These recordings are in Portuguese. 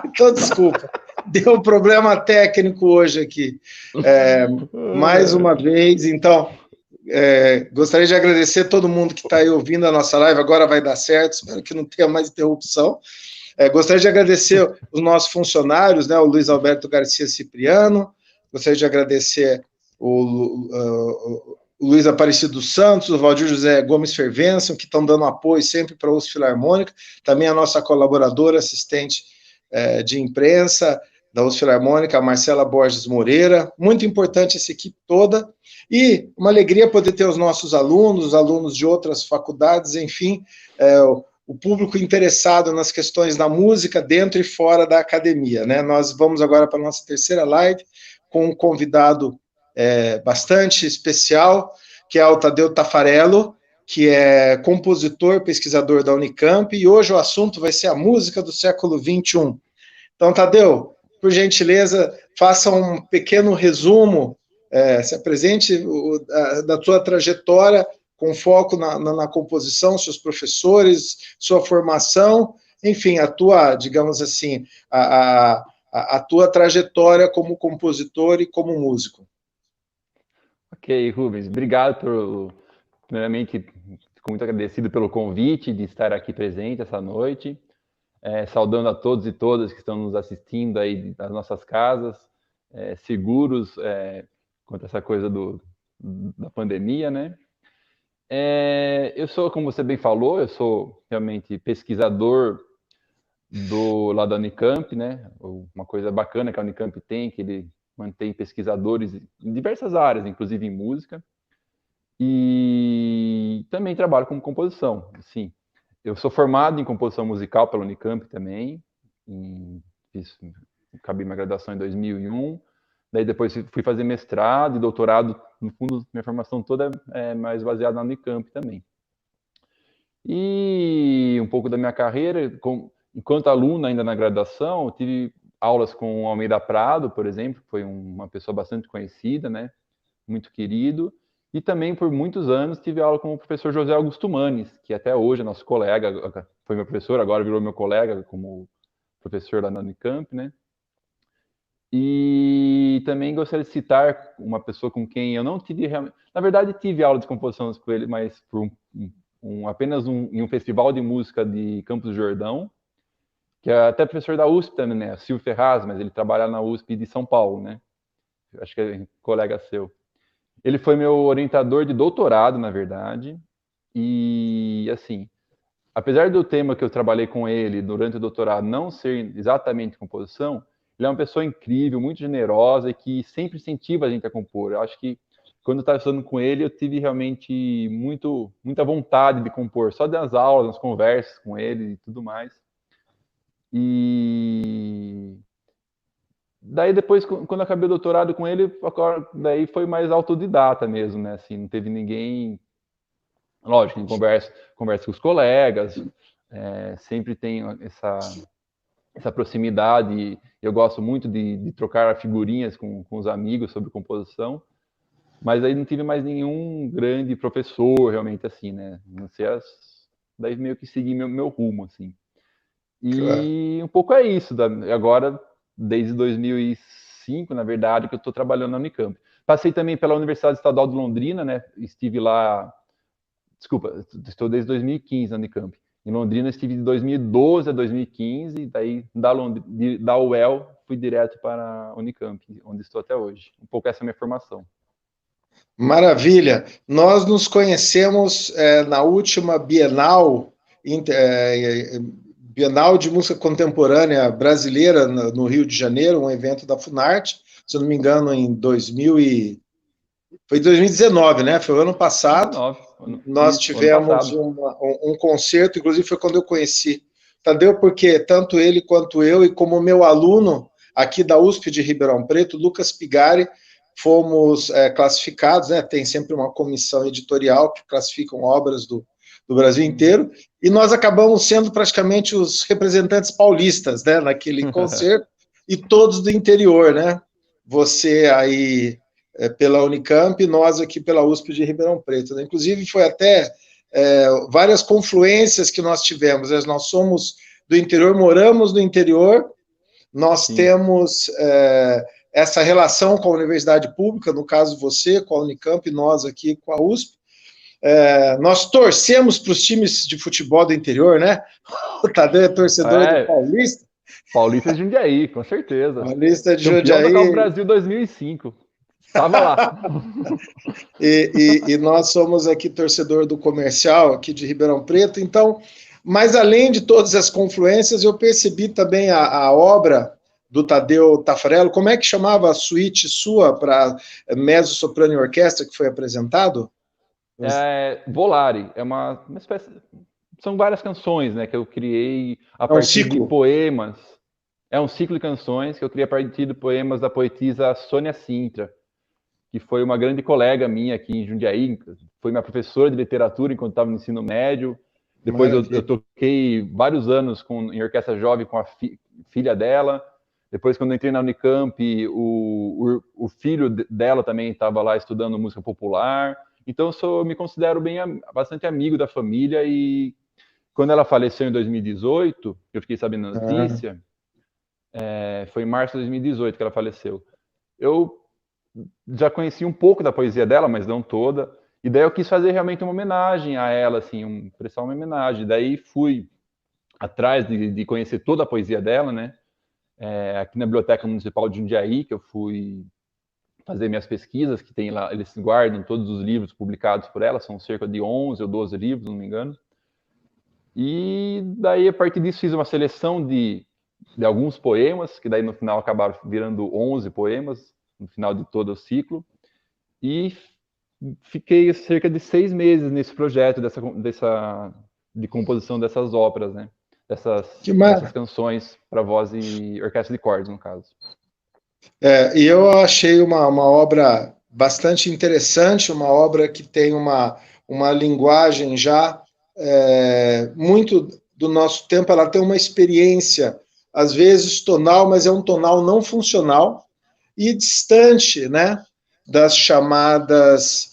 Então, desculpa. Deu um problema técnico hoje aqui. Mais uma vez, então, gostaria de agradecer a todo mundo que está aí ouvindo a nossa live. Agora vai dar certo, espero que não tenha mais interrupção. Gostaria de agradecer os nossos funcionários, né, o Luiz Alberto Garcia Cipriano, gostaria de agradecer o Luiz Aparecido dos Santos, o Valdir José Gomes Fervenson, que estão dando apoio sempre para a USP Filarmônica, também a nossa colaboradora, assistente de imprensa da USP Filarmônica, a Marcela Borges Moreira, muito importante essa equipe toda, e uma alegria poder ter os nossos alunos de outras faculdades, enfim, o público interessado nas questões da música dentro e fora da academia, né? Nós vamos agora para a nossa terceira live com um convidado bastante especial, que é o Tadeu Taffarello, que é compositor, pesquisador da Unicamp, e hoje o assunto vai ser a música do século XXI. Então, Tadeu, por gentileza, faça um pequeno resumo, se apresente da tua trajetória, com foco na composição, seus professores, sua formação, enfim, a tua, digamos assim, a tua trajetória como compositor e como músico. Ok, Rubens, obrigado primeiramente, fico muito agradecido pelo convite de estar aqui presente essa noite, saudando a todos e todas que estão nos assistindo aí das nossas casas, seguros quanto a essa coisa da pandemia, né? Eu sou, como você bem falou, eu sou realmente pesquisador lá da Unicamp, né? Uma coisa bacana que a Unicamp tem, que ele mantém pesquisadores em diversas áreas, inclusive em música, e também trabalho com composição. Sim, eu sou formado em composição musical pela Unicamp também, acabei minha graduação em 2001, daí depois fui fazer mestrado e doutorado, no fundo, minha formação toda é mais baseada na Unicamp também. E um pouco da minha carreira, enquanto aluno ainda na graduação, eu tive aulas com o Almeida Prado, por exemplo, que foi uma pessoa bastante conhecida, né? Muito querido. E também, por muitos anos, tive aula com o professor José Augusto Manes, que até hoje é nosso colega, foi meu professor, agora virou meu colega como professor lá na Unicamp, né? E também gostaria de citar uma pessoa com quem eu não tive realmente... Na verdade, tive aula de composição com ele, mas por apenas em um festival de música de Campos do Jordão, que é até professor da USP também, né? Silvio Ferraz, mas ele trabalha na USP de São Paulo, né? Acho que é colega seu. Ele foi meu orientador de doutorado, na verdade, e, assim, apesar do tema que eu trabalhei com ele durante o doutorado não ser exatamente composição, ele é uma pessoa incrível, muito generosa e que sempre incentiva a gente a compor. Eu acho que quando eu estava estudando com ele, eu tive realmente muita vontade de compor, só das aulas, nas conversas com ele e tudo mais. E daí depois, quando eu acabei o doutorado com ele, daí foi mais autodidata mesmo, né? Assim, não teve ninguém... Lógico, em conversa com os colegas, sempre tem essa proximidade. Eu gosto muito de trocar figurinhas com os amigos sobre composição, mas aí não tive mais nenhum grande professor realmente assim, né? Não sei, daí meio que segui meu rumo, assim. E um pouco é isso. Agora, desde 2005, na verdade, que eu estou trabalhando na Unicamp. Passei também pela Universidade Estadual de Londrina, né? Estive lá... Desculpa, estou desde 2015 na Unicamp. Em Londrina, estive de 2012 a 2015, daí da UEL fui direto para a Unicamp, onde estou até hoje. Um pouco essa é a minha formação. Maravilha! Nós nos conhecemos na última Bienal de Música Contemporânea Brasileira no Rio de Janeiro, um evento da Funarte, se eu não me engano, foi 2019, né? Foi o ano passado. 2019. Nós tivemos um concerto, inclusive foi quando eu conheci Tadeu, porque tanto ele quanto eu, e como meu aluno aqui da USP de Ribeirão Preto, Lucas Pigari, fomos classificados, né? Tem sempre uma comissão editorial que classificam obras do Brasil inteiro, e nós acabamos sendo praticamente os representantes paulistas, né? Naquele concerto, e todos do interior, né? Você aí pela Unicamp, e nós aqui pela USP de Ribeirão Preto, né? Inclusive foi até várias confluências que nós tivemos, né? Nós somos do interior, moramos no interior, nós Sim. temos essa relação com a universidade pública, no caso você, com a Unicamp, e nós aqui com a USP. Nós torcemos para os times de futebol do interior, né? O Tadeu é torcedor do Paulista. Paulista de Jundiaí, com certeza. Paulista de Campeão da Copa Jundiaí. Brasil 2005. Estava lá. e nós somos aqui torcedor do Comercial, aqui de Ribeirão Preto. Então, mas além de todas as confluências, eu percebi também a obra do Tadeu Taffarello. Como é que chamava a suíte sua para mezzo, soprano e orquestra que foi apresentado? Volare, é uma espécie... São várias canções, né, que eu criei a partir de poemas. É um ciclo de canções que eu criei a partir de poemas da poetisa Sônia Sintra, que foi uma grande colega minha aqui em Jundiaí, foi minha professora de literatura enquanto estava no ensino médio. Depois eu toquei vários anos em orquestra jovem com a filha dela. Depois, quando eu entrei na Unicamp, o filho dela também estava lá estudando música popular. Então, eu me considero bastante amigo da família. E quando ela faleceu em 2018, eu fiquei sabendo da notícia, foi em março de 2018 que ela faleceu. Eu já conheci um pouco da poesia dela, mas não toda. E daí eu quis fazer realmente uma homenagem a ela, assim, prestar uma homenagem. Daí fui atrás de conhecer toda a poesia dela, né? Aqui na Biblioteca Municipal de Jundiaí, que eu fui fazer minhas pesquisas, que tem lá, eles guardam todos os livros publicados por ela, são cerca de 11 ou 12 livros, não me engano. E daí, a partir disso, fiz uma seleção de alguns poemas, que daí no final acabaram virando 11 poemas, no final de todo o ciclo. E fiquei cerca de 6 meses nesse projeto de composição dessas óperas, né? Dessas canções para voz e orquestra de cordas, no caso. E eu achei uma obra bastante interessante, uma obra que tem uma linguagem já muito do nosso tempo. Ela tem uma experiência, às vezes tonal, mas é um tonal não funcional e distante, né, das chamadas...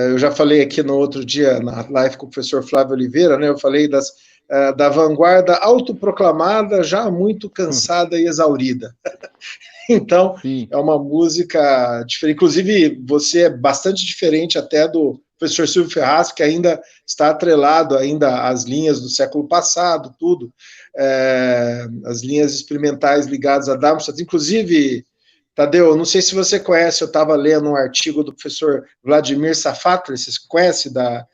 eu já falei aqui no outro dia, na live com o professor Flávio Oliveira, né, eu falei da vanguarda autoproclamada, já muito cansada e exaurida. Então, sim, é uma música diferente. Inclusive, você é bastante diferente até do professor Silvio Ferraz, que ainda está atrelado ainda às linhas do século passado, tudo. As linhas experimentais ligadas a Darmstadt. Inclusive, Tadeu, não sei se você conhece, eu estava lendo um artigo do professor Vladimir Safatli, você conhece, da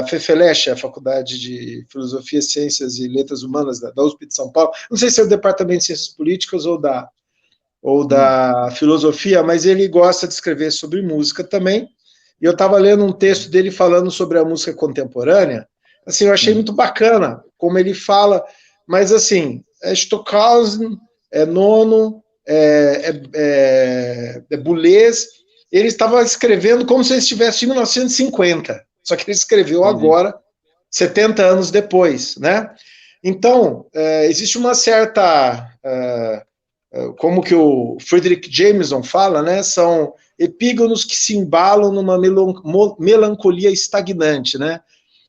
FEFELESH, a Faculdade de Filosofia, Ciências e Letras Humanas da USP de São Paulo. Não sei se é o Departamento de Ciências Políticas ou da filosofia, mas ele gosta de escrever sobre música também, e eu estava lendo um texto dele falando sobre a música contemporânea. Assim, eu achei muito bacana como ele fala, mas assim, Stockhausen, Nono, Boulez, ele estava escrevendo como se ele estivesse em 1950, só que ele escreveu agora, 70 anos depois, né? Então, existe uma certa... como que o Friedrich Jameson fala, né, são epígonos que se embalam numa melancolia estagnante, né?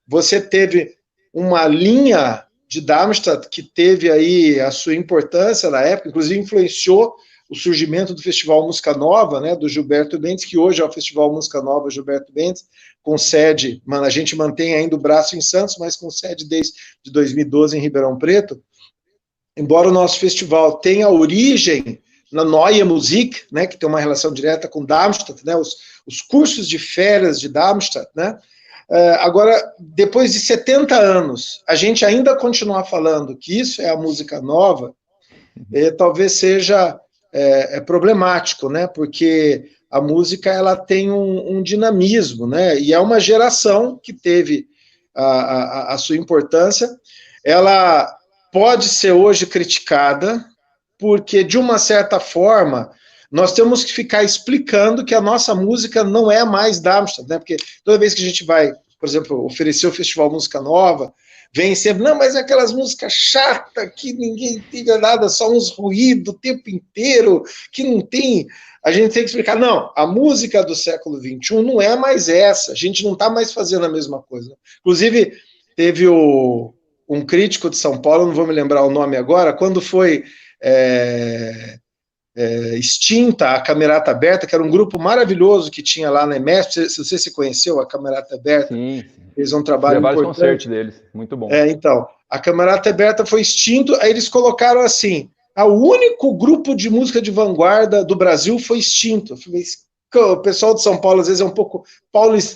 Você teve uma linha de Darmstadt que teve aí a sua importância na época, inclusive influenciou o surgimento do Festival Música Nova, né, do Gilberto Bentes, que hoje é o Festival Música Nova Gilberto Bentes, com sede, a gente mantém ainda o braço em Santos, mas com sede desde 2012 em Ribeirão Preto. Embora o nosso festival tenha origem na Neue Musik, né, que tem uma relação direta com Darmstadt, né, os cursos de férias de Darmstadt, né, agora, depois de 70 anos, a gente ainda continuar falando que isso é a música nova, talvez seja problemático, né, porque a música ela tem um dinamismo, né, e é uma geração que teve a sua importância. Ela pode ser hoje criticada, porque, de uma certa forma, nós temos que ficar explicando que a nossa música não é mais Darmstadt, né? Porque toda vez que a gente vai, por exemplo, oferecer o Festival Música Nova, vem sempre, não, mas aquelas músicas chatas, que ninguém entende nada, só uns ruídos o tempo inteiro, que não tem... A gente tem que explicar, não, a música do século XXI não é mais essa, a gente não está mais fazendo a mesma coisa. Inclusive, teve um crítico de São Paulo, não vou me lembrar o nome agora, quando foi extinta, a Camerata Aberta, que era um grupo maravilhoso que tinha lá na EMESP. Se você se conheceu, a Camerata Aberta, Sim. fez um trabalho vários importante. Concertos deles, muito bom. Então, a Camerata Aberta foi extinto, aí eles colocaram assim, o único grupo de música de vanguarda do Brasil foi extinto. O pessoal de São Paulo, às vezes, é um pouco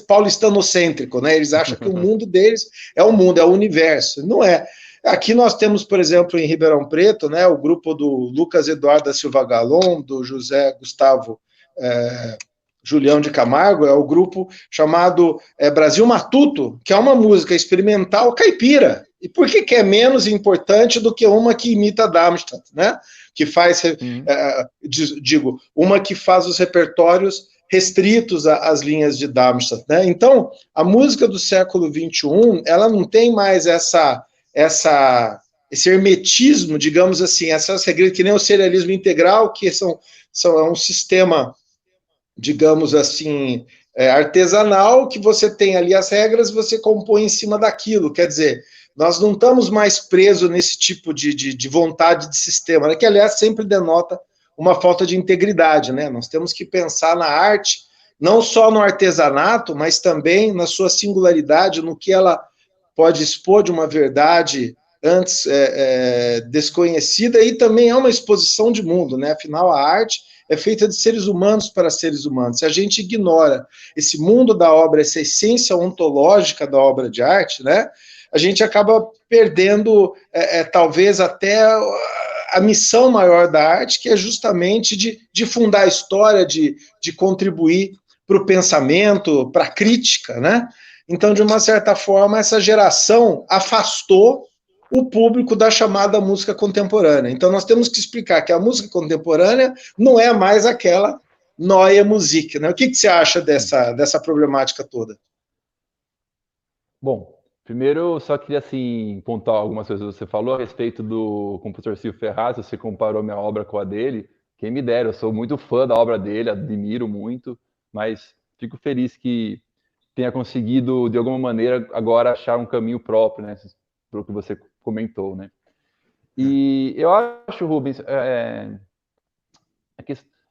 paulistanocêntrico, né? Eles acham que o mundo deles é o mundo, é o universo. Não é. Aqui nós temos, por exemplo, em Ribeirão Preto, né, o grupo do Lucas Eduardo da Silva Galon, do José Gustavo Julião de Camargo, é o grupo chamado Brasil Matuto, que é uma música experimental caipira. E por que é menos importante do que uma que imita Darmstadt, né? Que faz, digo, uma que faz os repertórios restritos às linhas de Darmstadt, né? Então, a música do século XXI, ela não tem mais esse hermetismo, digamos assim, essas regras, que nem o serialismo integral, que é um sistema, digamos assim, artesanal, que você tem ali as regras, você compõe em cima daquilo. Quer dizer, nós não estamos mais presos nesse tipo de vontade de sistema, né? Que, aliás, sempre denota uma falta de integridade, né? Nós temos que pensar na arte, não só no artesanato, mas também na sua singularidade, no que ela pode expor de uma verdade antes desconhecida, e também é uma exposição de mundo, né? Afinal, a arte é feita de seres humanos para seres humanos. Se a gente ignora esse mundo da obra, essa essência ontológica da obra de arte, né, a gente acaba perdendo, talvez, até a missão maior da arte, que é justamente de fundar a história, de contribuir para o pensamento, para a crítica, né? Então, de uma certa forma, essa geração afastou o público da chamada música contemporânea. Então, nós temos que explicar que a música contemporânea não é mais aquela Neue Musik, né? O que você acha dessa problemática toda? Bom, primeiro eu só queria, assim, pontuar algumas coisas que você falou a respeito do compositor Silvio Ferraz. Você comparou minha obra com a dele. Quem me dera, eu sou muito fã da obra dele, admiro muito, mas fico feliz que tenha conseguido, de alguma maneira, agora achar um caminho próprio, né? Pelo que você comentou, né? E eu acho, Rubens,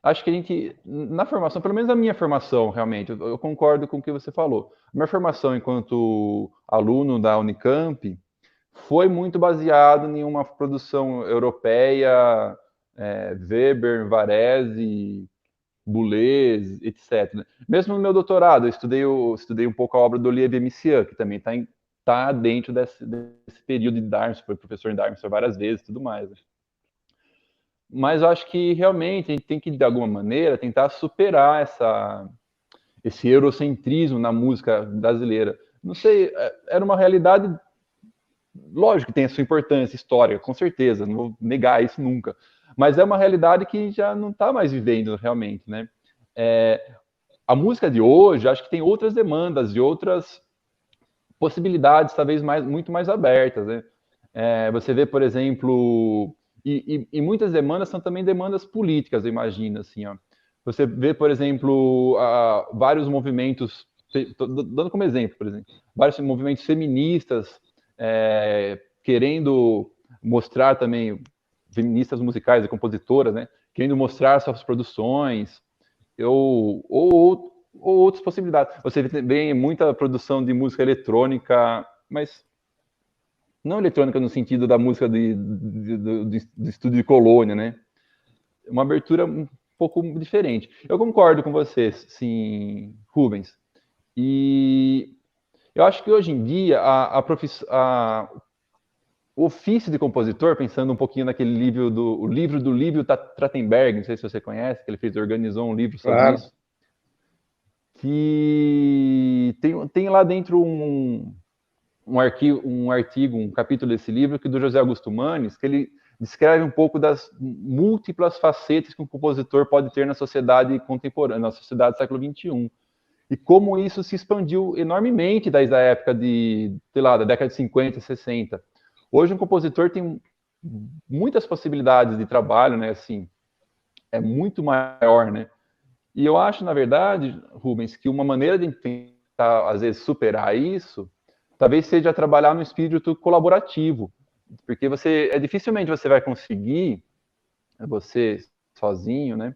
acho que a gente, na formação, pelo menos a minha formação, realmente, eu concordo com o que você falou. A minha formação enquanto aluno da Unicamp foi muito baseado em uma produção europeia, Weber, Varese, Boulez, etc. Mesmo no meu doutorado, eu estudei um pouco a obra do Olivier Messiaen, que também está dentro desse período de Darmstadt, foi professor em Darmstadt várias vezes e tudo mais. Mas eu acho que realmente a gente tem que, de alguma maneira, tentar superar esse eurocentrismo na música brasileira. Não sei, era uma realidade, lógico que tem a sua importância histórica, com certeza, não vou negar isso nunca, mas é uma realidade que já não está mais vivendo realmente, né? A música de hoje, acho que tem outras demandas e outras possibilidades, talvez muito mais abertas, né? Você vê, por exemplo, e muitas demandas são também demandas políticas, eu imagino, assim, ó. Você vê, por exemplo, vários movimentos, dando como exemplo, por exemplo, vários movimentos feministas querendo mostrar também, feministas musicais e compositoras, né, querendo mostrar suas produções, ou outras possibilidades. Você vê muita produção de música eletrônica, mas não eletrônica no sentido da música do estúdio de Colônia, né? Uma abertura um pouco diferente. Eu concordo com você, sim, Rubens. E eu acho que hoje em dia o ofício de compositor, pensando um pouquinho naquele livro o livro do Lívio Trachtenberg, não sei se você conhece, que ele organizou um livro sobre isso, que tem lá dentro um artigo, um capítulo desse livro, que do José Augusto Manes, que ele descreve um pouco das múltiplas facetas que um compositor pode ter na sociedade contemporânea, na sociedade do século XXI. E como isso se expandiu enormemente desde a época da década de 50, 60. Hoje um compositor tem muitas possibilidades de trabalho, né? Assim, é muito maior, né? E eu acho, na verdade, Rubens, que uma maneira de tentar, às vezes, superar isso, talvez seja trabalhar no espírito colaborativo, porque dificilmente você vai conseguir você sozinho, né?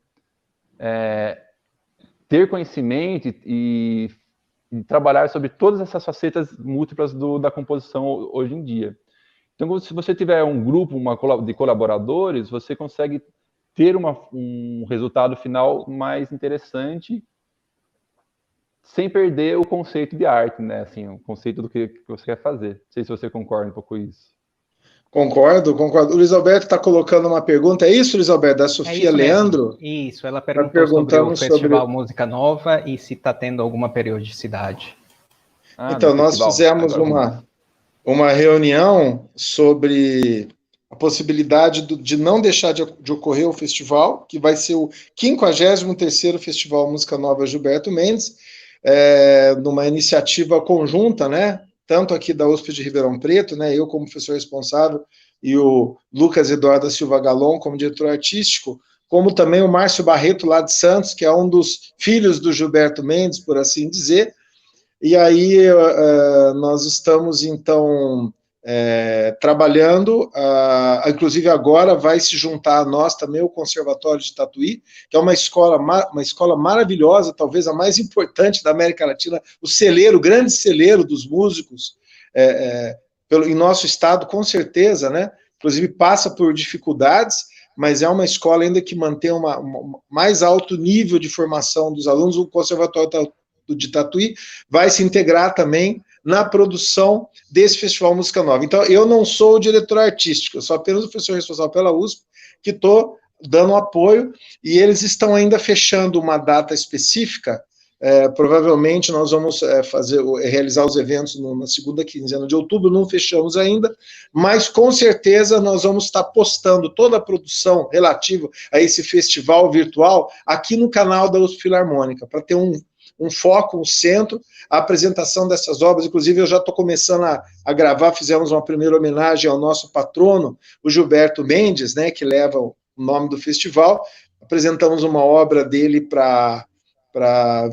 Ter conhecimento e trabalhar sobre todas essas facetas múltiplas da composição hoje em dia. Então, se você tiver um grupo de colaboradores, você consegue ter um resultado final mais interessante sem perder o conceito de arte, né? Assim, o conceito do que você quer fazer. Não sei se você concorda um pouco com isso. Concordo. O Luiz Alberto está colocando uma pergunta. É isso, Luiz Alberto? Da Sofia Leandro? Isso, ela perguntou sobre o Festival Música Nova e se está tendo alguma periodicidade. Então, nós fizemos uma reunião sobre a possibilidade de não deixar de ocorrer o festival, que vai ser o 53º Festival Música Nova Gilberto Mendes, numa iniciativa conjunta, né? Tanto aqui da USP de Ribeirão Preto, né, eu como professor responsável, e o Lucas Eduardo da Silva Galon como diretor artístico, como também o Márcio Barreto, lá de Santos, que é um dos filhos do Gilberto Mendes, por assim dizer. E aí nós estamos, então, trabalhando, inclusive agora vai se juntar a nós também o Conservatório de Tatuí, que é uma escola maravilhosa, talvez a mais importante da América Latina, o grande celeiro dos músicos, em nosso estado, com certeza, né? Inclusive passa por dificuldades, mas é uma escola ainda que mantém mais alto nível de formação dos alunos. O Conservatório de Tatuí vai se integrar também na produção desse Festival Música Nova. Então, eu não sou o diretor artístico, eu sou apenas o professor responsável pela USP, que estou dando apoio, e eles estão ainda fechando uma data específica. Provavelmente nós vamos realizar os eventos na segunda quinzena de outubro, não fechamos ainda, mas com certeza nós vamos estar postando toda a produção relativa a esse festival virtual aqui no canal da USP Filarmônica, para ter um foco, um centro, a apresentação dessas obras. Inclusive eu já estou começando a gravar, fizemos uma primeira homenagem ao nosso patrono, o Gilberto Mendes, né, que leva o nome do festival. Apresentamos uma obra dele para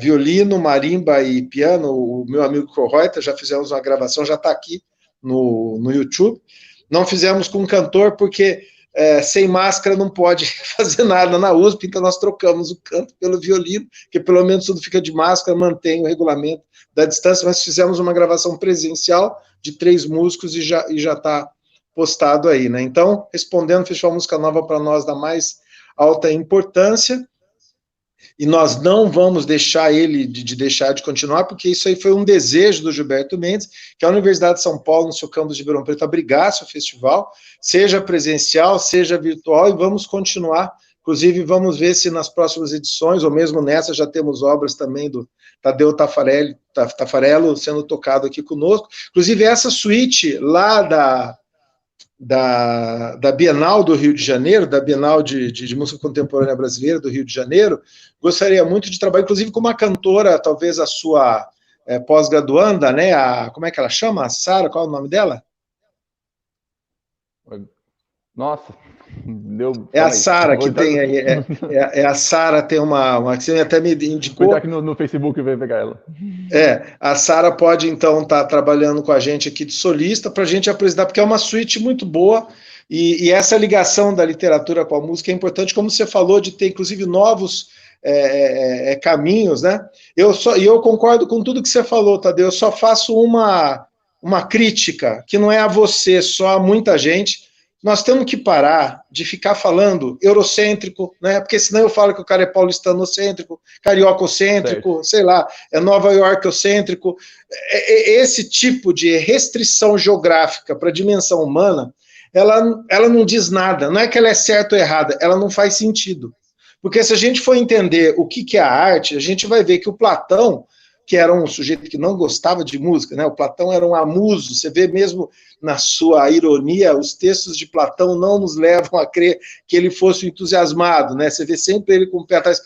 violino, marimba e piano, o meu amigo Correuter, já fizemos uma gravação, já está aqui no YouTube. Não fizemos com um cantor, porque sem máscara não pode fazer nada na USP, então nós trocamos o canto pelo violino, que pelo menos tudo fica de máscara, mantém o regulamento da distância, mas fizemos uma gravação presencial de 3 músicos e já está postado aí, né? Então, respondendo, o Festival Música Nova para nós da mais alta importância, e nós não vamos deixar deixar de continuar, porque isso aí foi um desejo do Gilberto Mendes, que a Universidade de São Paulo, no seu campus de Ribeirão Preto, abrigasse o festival, seja presencial, seja virtual, e vamos continuar. Inclusive, vamos ver se nas próximas edições, ou mesmo nessa, já temos obras também do Tadeu Tafarello sendo tocado aqui conosco. Inclusive, essa suíte lá da Bienal do Rio de Janeiro, da Bienal de Música Contemporânea Brasileira do Rio de Janeiro, gostaria muito de trabalhar, inclusive com uma cantora, talvez a sua pós-graduanda, né, como é que ela chama? A Sara, qual é o nome dela? Nossa, a Sara que tem aí, a Sara tem uma que você até me indicou. Vou aqui no Facebook e ver pegar ela. A Sara pode então estar trabalhando com a gente aqui de solista para a gente apresentar, porque é uma suíte muito boa, e essa ligação da literatura com a música é importante, como você falou, de ter inclusive novos caminhos, né? Eu concordo com tudo que você falou, Tadeu, eu só faço uma crítica, que não é a você, só a muita gente. Nós temos que parar de ficar falando eurocêntrico, né? Porque senão eu falo que o cara é paulistanocêntrico, cariococêntrico, sei lá, é Nova Yorkocêntrico. Esse tipo de restrição geográfica para a dimensão humana, ela não diz nada. Não é que ela é certa ou errada, ela não faz sentido. Porque se a gente for entender o que é a arte, a gente vai ver que o Platão, que era um sujeito que não gostava de música, né? O Platão era um amuso, você vê mesmo na sua ironia, os textos de Platão não nos levam a crer que ele fosse entusiasmado, né? Você vê sempre ele com o pé atrás.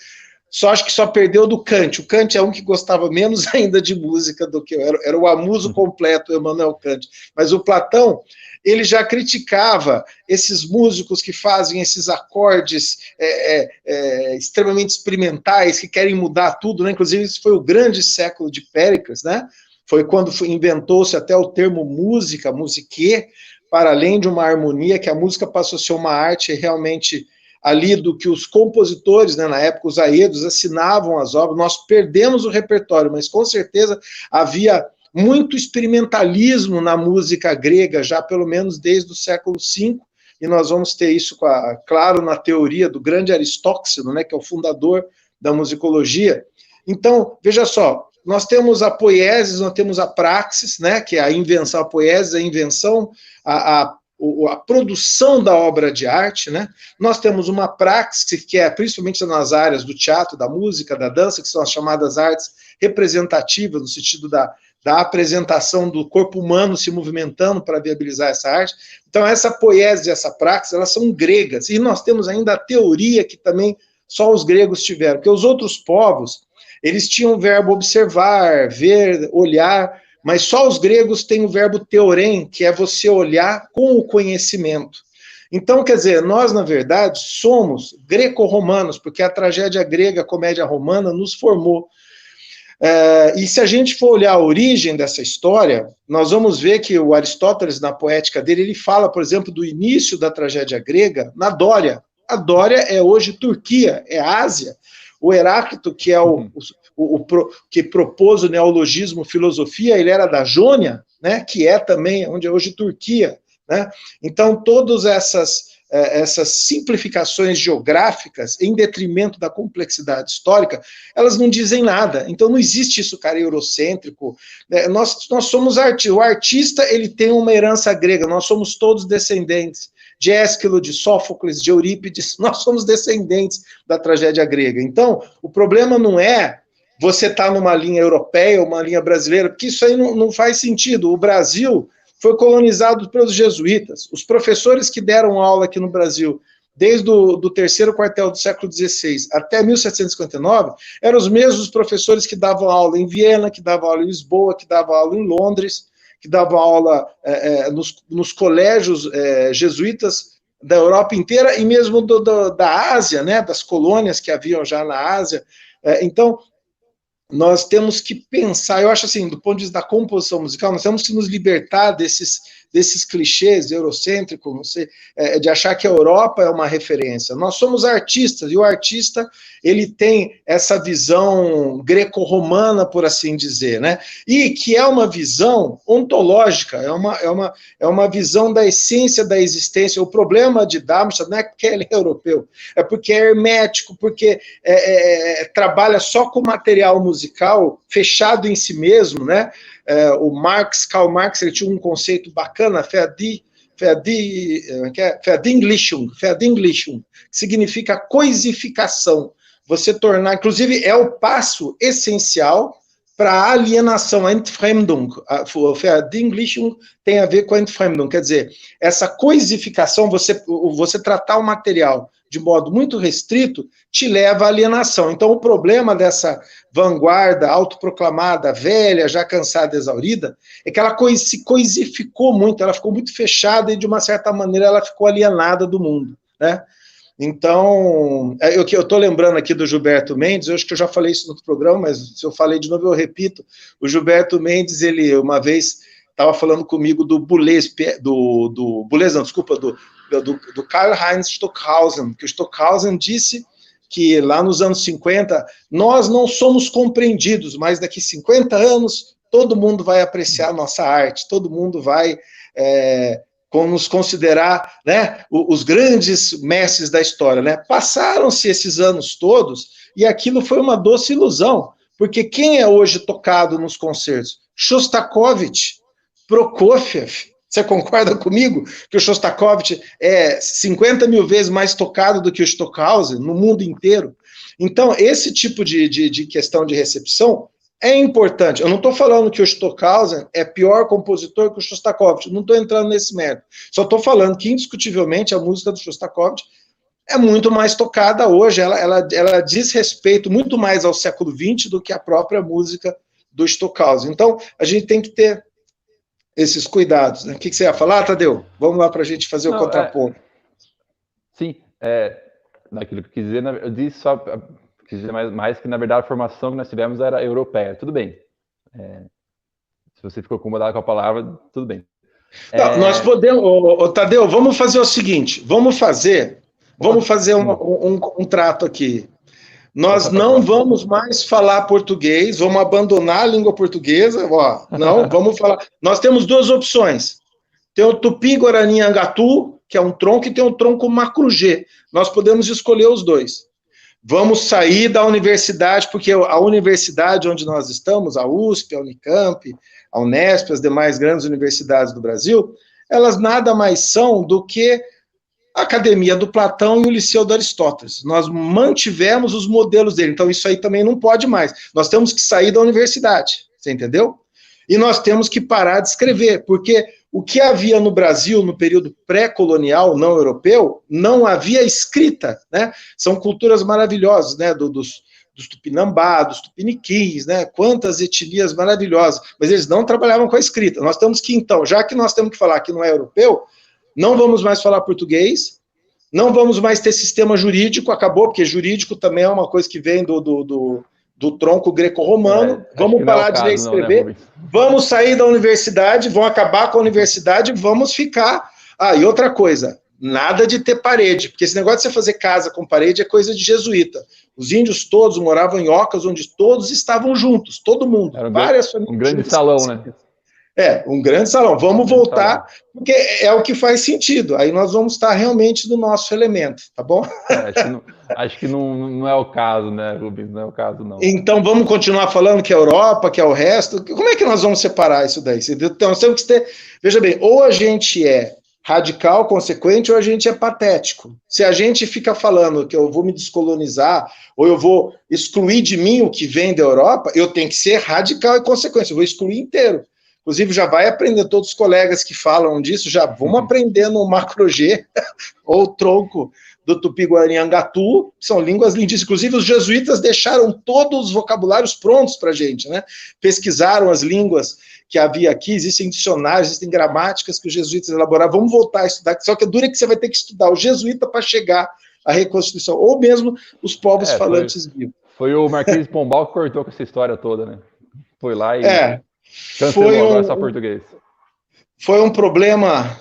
Acho que só perdeu do Kant. O Kant é um que gostava menos ainda de música do que eu. Era o amuso completo, o Emmanuel Kant. Mas o Platão, ele já criticava esses músicos que fazem esses acordes extremamente experimentais, que querem mudar tudo, né? Inclusive, isso foi o grande século de Péricles, né? Foi quando inventou-se até o termo música, musique, para além de uma harmonia, que a música passou a ser uma arte realmente ali do que os compositores, né, na época os aedos assinavam as obras, nós perdemos o repertório, mas com certeza havia muito experimentalismo na música grega, já pelo menos desde o século V, e nós vamos ter isso, claro, na teoria do grande Aristóxeno, né, que é o fundador da musicologia. Então, veja só, nós temos a poiesis, nós temos a praxis, né, que é a invenção, a poiesis, a invenção, a produção da obra de arte, né? Nós temos uma praxis, que é principalmente nas áreas do teatro, da música, da dança, que são as chamadas artes representativas, no sentido da apresentação do corpo humano se movimentando para viabilizar essa arte. Então, essa poiesis e essa praxis, elas são gregas, e nós temos ainda a teoria que também só os gregos tiveram, porque os outros povos, eles tinham o verbo observar, ver, olhar, mas só os gregos têm o verbo teorem, que é você olhar com o conhecimento. Então, quer dizer, nós, na verdade, somos greco-romanos, porque a tragédia grega, a comédia romana, nos formou. E se a gente for olhar a origem dessa história, nós vamos ver que o Aristóteles, na poética dele, ele fala, por exemplo, do início da tragédia grega na Dória. A Dória é hoje Turquia, é Ásia. O Heráclito, que é que propôs o neologismo filosofia, ele era da Jônia, né, que é também onde é hoje Turquia, né? Então, todas essas simplificações geográficas, em detrimento da complexidade histórica, elas não dizem nada. Então, não existe isso, cara, eurocêntrico. Nós somos artistas. O artista, ele tem uma herança grega, nós somos todos descendentes de Ésquilo, de Sófocles, de Eurípides, nós somos descendentes da tragédia grega. Então, o problema não é você estar numa linha europeia ou uma linha brasileira, porque isso aí não faz sentido. O Brasil foi colonizado pelos jesuítas. Os professores que deram aula aqui no Brasil, desde o terceiro quartel do século XVI até 1759, eram os mesmos professores que davam aula em Viena, que davam aula em Lisboa, que davam aula em Londres, que davam aula nos colégios jesuítas da Europa inteira e mesmo da Ásia, né, das colônias que haviam já na Ásia. Então, nós temos que pensar, eu acho assim, do ponto de vista da composição musical, nós temos que nos libertar desses clichês eurocêntricos, não sei, de achar que a Europa é uma referência. Nós somos artistas, e o artista, ele tem essa visão greco-romana, por assim dizer, né? E que é uma visão ontológica, é uma visão da essência da existência. O problema de Darmstadt não é porque ele é europeu, é porque é hermético, porque trabalha só com material musical fechado em si mesmo, né? Karl Marx, ele tinha um conceito bacana, Verdinglichung, que significa coisificação. Você tornar, inclusive, é o passo essencial para a alienação, a Entfremdung. O Verdinglichung tem a ver com a Entfremdung, quer dizer, essa coisificação, você tratar o material de modo muito restrito, te leva à alienação. Então, o problema dessa vanguarda autoproclamada, velha, já cansada, exaurida, é que ela se coisificou muito, ela ficou muito fechada e, de uma certa maneira, ela ficou alienada do mundo, né? Então, eu estou lembrando aqui do Gilberto Mendes, eu acho que eu já falei isso no outro programa, mas se eu falei de novo, eu repito. O Gilberto Mendes, ele, uma vez, estava falando comigo do Boulez, do Karl-Heinz Stockhausen, que o Stockhausen disse que lá nos anos 50, nós não somos compreendidos, mas daqui 50 anos todo mundo vai apreciar a nossa arte, todo mundo vai nos considerar, né, os grandes mestres da história, né? Passaram-se esses anos todos e aquilo foi uma doce ilusão, porque quem é hoje tocado nos concertos? Shostakovich, Prokofiev. Você concorda comigo que o Shostakovich é 50 mil vezes mais tocado do que o Stockhausen no mundo inteiro? Então, esse tipo de questão de recepção é importante. Eu não estou falando que o Stockhausen é pior compositor que o Shostakovich, não estou entrando nesse mérito. Só estou falando que, indiscutivelmente, a música do Shostakovich é muito mais tocada hoje. Ela diz respeito muito mais ao século XX do que a própria música do Stockhausen. Então, a gente tem que ter esses cuidados, né? O que você ia falar, Tadeu? Vamos lá para a gente fazer o contraponto. Sim, naquilo que eu quis dizer, eu disse só, quis dizer mais que, na verdade, a formação que nós tivemos era europeia. Tudo bem. Se você ficou incomodado com a palavra, tudo bem. Não, nós podemos, Tadeu, vamos fazer o seguinte, vamos fazer Vamos fazer um trato aqui. Nós não vamos mais falar português, vamos abandonar a língua portuguesa. Ó, não, vamos falar. Nós temos duas opções. Tem o Tupi-Guarani-Angatu, que é um tronco, e tem o tronco Macru-G. Nós podemos escolher os dois. Vamos sair da universidade, porque a universidade onde nós estamos, a USP, a Unicamp, a Unesp, as demais grandes universidades do Brasil, elas nada mais são do que a Academia do Platão e o Liceu do Aristóteles. Nós mantivemos os modelos dele, então isso aí também não pode mais. Nós temos que sair da universidade, você entendeu? E nós temos que parar de escrever, porque o que havia no Brasil no período pré-colonial, não europeu, não havia escrita, né? São culturas maravilhosas, né? Dos Tupinambá, dos Tupiniquins, né? Quantas etnias maravilhosas, mas eles não trabalhavam com a escrita. Nós temos que, então, já que nós temos que falar que não é europeu, não vamos mais falar português, não vamos mais ter sistema jurídico, acabou, porque jurídico também é uma coisa que vem do tronco greco-romano, vamos parar de ler e escrever, né, vamos sair da universidade, vão acabar com a universidade, vamos ficar... Ah, e outra coisa, nada de ter parede, porque esse negócio de você fazer casa com parede é coisa de jesuíta. Os índios todos moravam em ocas, onde todos estavam juntos, todo mundo, várias famílias. Um grande salão, né? Um grande salão. Vamos voltar, porque é o que faz sentido. Aí nós vamos estar realmente no nosso elemento, tá bom? Acho que não é o caso, né, Rubens? Não é o caso, não. Então vamos continuar falando que é a Europa, que é o resto. Como é que nós vamos separar isso daí? Então, nós temos que ter... Veja bem, ou a gente é radical, consequente, ou a gente é patético. Se a gente fica falando que eu vou me descolonizar, ou eu vou excluir de mim o que vem da Europa, eu tenho que ser radical e consequente. Eu vou excluir inteiro. Inclusive, já vai aprender, todos os colegas que falam disso, já vamos aprender no Macro-G, ou tronco do Tupi-Guarani-Angatu, que são línguas lindíssimas. Inclusive, os jesuítas deixaram todos os vocabulários prontos para a gente, né? Pesquisaram as línguas que havia aqui, existem dicionários, existem gramáticas que os jesuítas elaboraram. Vamos voltar a estudar, só que dura que você vai ter que estudar o jesuíta para chegar à reconstituição, ou mesmo os povos falantes vivos. Foi o Marquês de Pombal que cortou com essa história toda, né? Foi lá e... cancelou agora só português. Foi um problema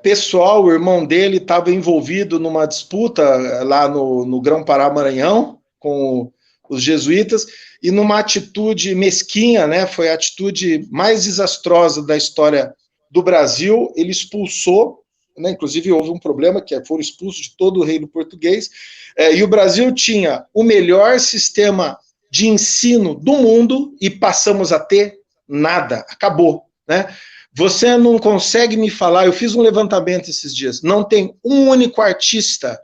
pessoal. O irmão dele estava envolvido numa disputa lá no Grão-Pará, Maranhão, com os jesuítas, e numa atitude mesquinha, né, foi a atitude mais desastrosa da história do Brasil. Ele expulsou, né, inclusive houve um problema, que foram expulsos de todo o reino português, e o Brasil tinha o melhor sistema de ensino do mundo e passamos a ter nada, acabou, né? Você não consegue me falar, eu fiz um levantamento esses dias, não tem um único artista,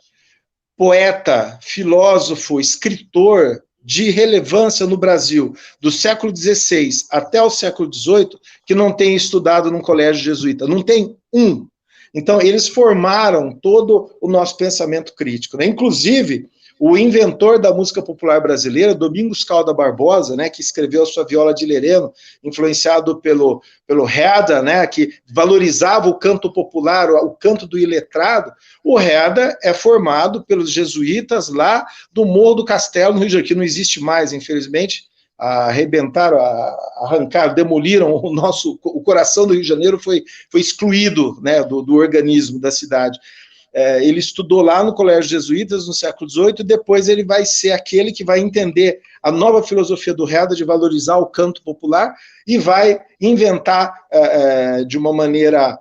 poeta, filósofo, escritor de relevância no Brasil, do século XVI até o século XVIII, que não tenha estudado num colégio jesuíta, não tem um. Então, eles formaram todo o nosso pensamento crítico, né? Inclusive, o inventor da música popular brasileira, Domingos Calda Barbosa, né, que escreveu a sua Viola de Lereno, influenciado pelo Herda, né, que valorizava o canto popular, o canto do iletrado. O Herda é formado pelos jesuítas lá do Morro do Castelo, no Rio de Janeiro, que não existe mais, infelizmente. Arrebentaram, arrancaram, demoliram o coração do Rio de Janeiro, foi excluído, né, do organismo da cidade. Ele estudou lá no Colégio Jesuítas no século XVIII, e depois ele vai ser aquele que vai entender a nova filosofia do Herda de valorizar o canto popular e vai inventar de uma maneira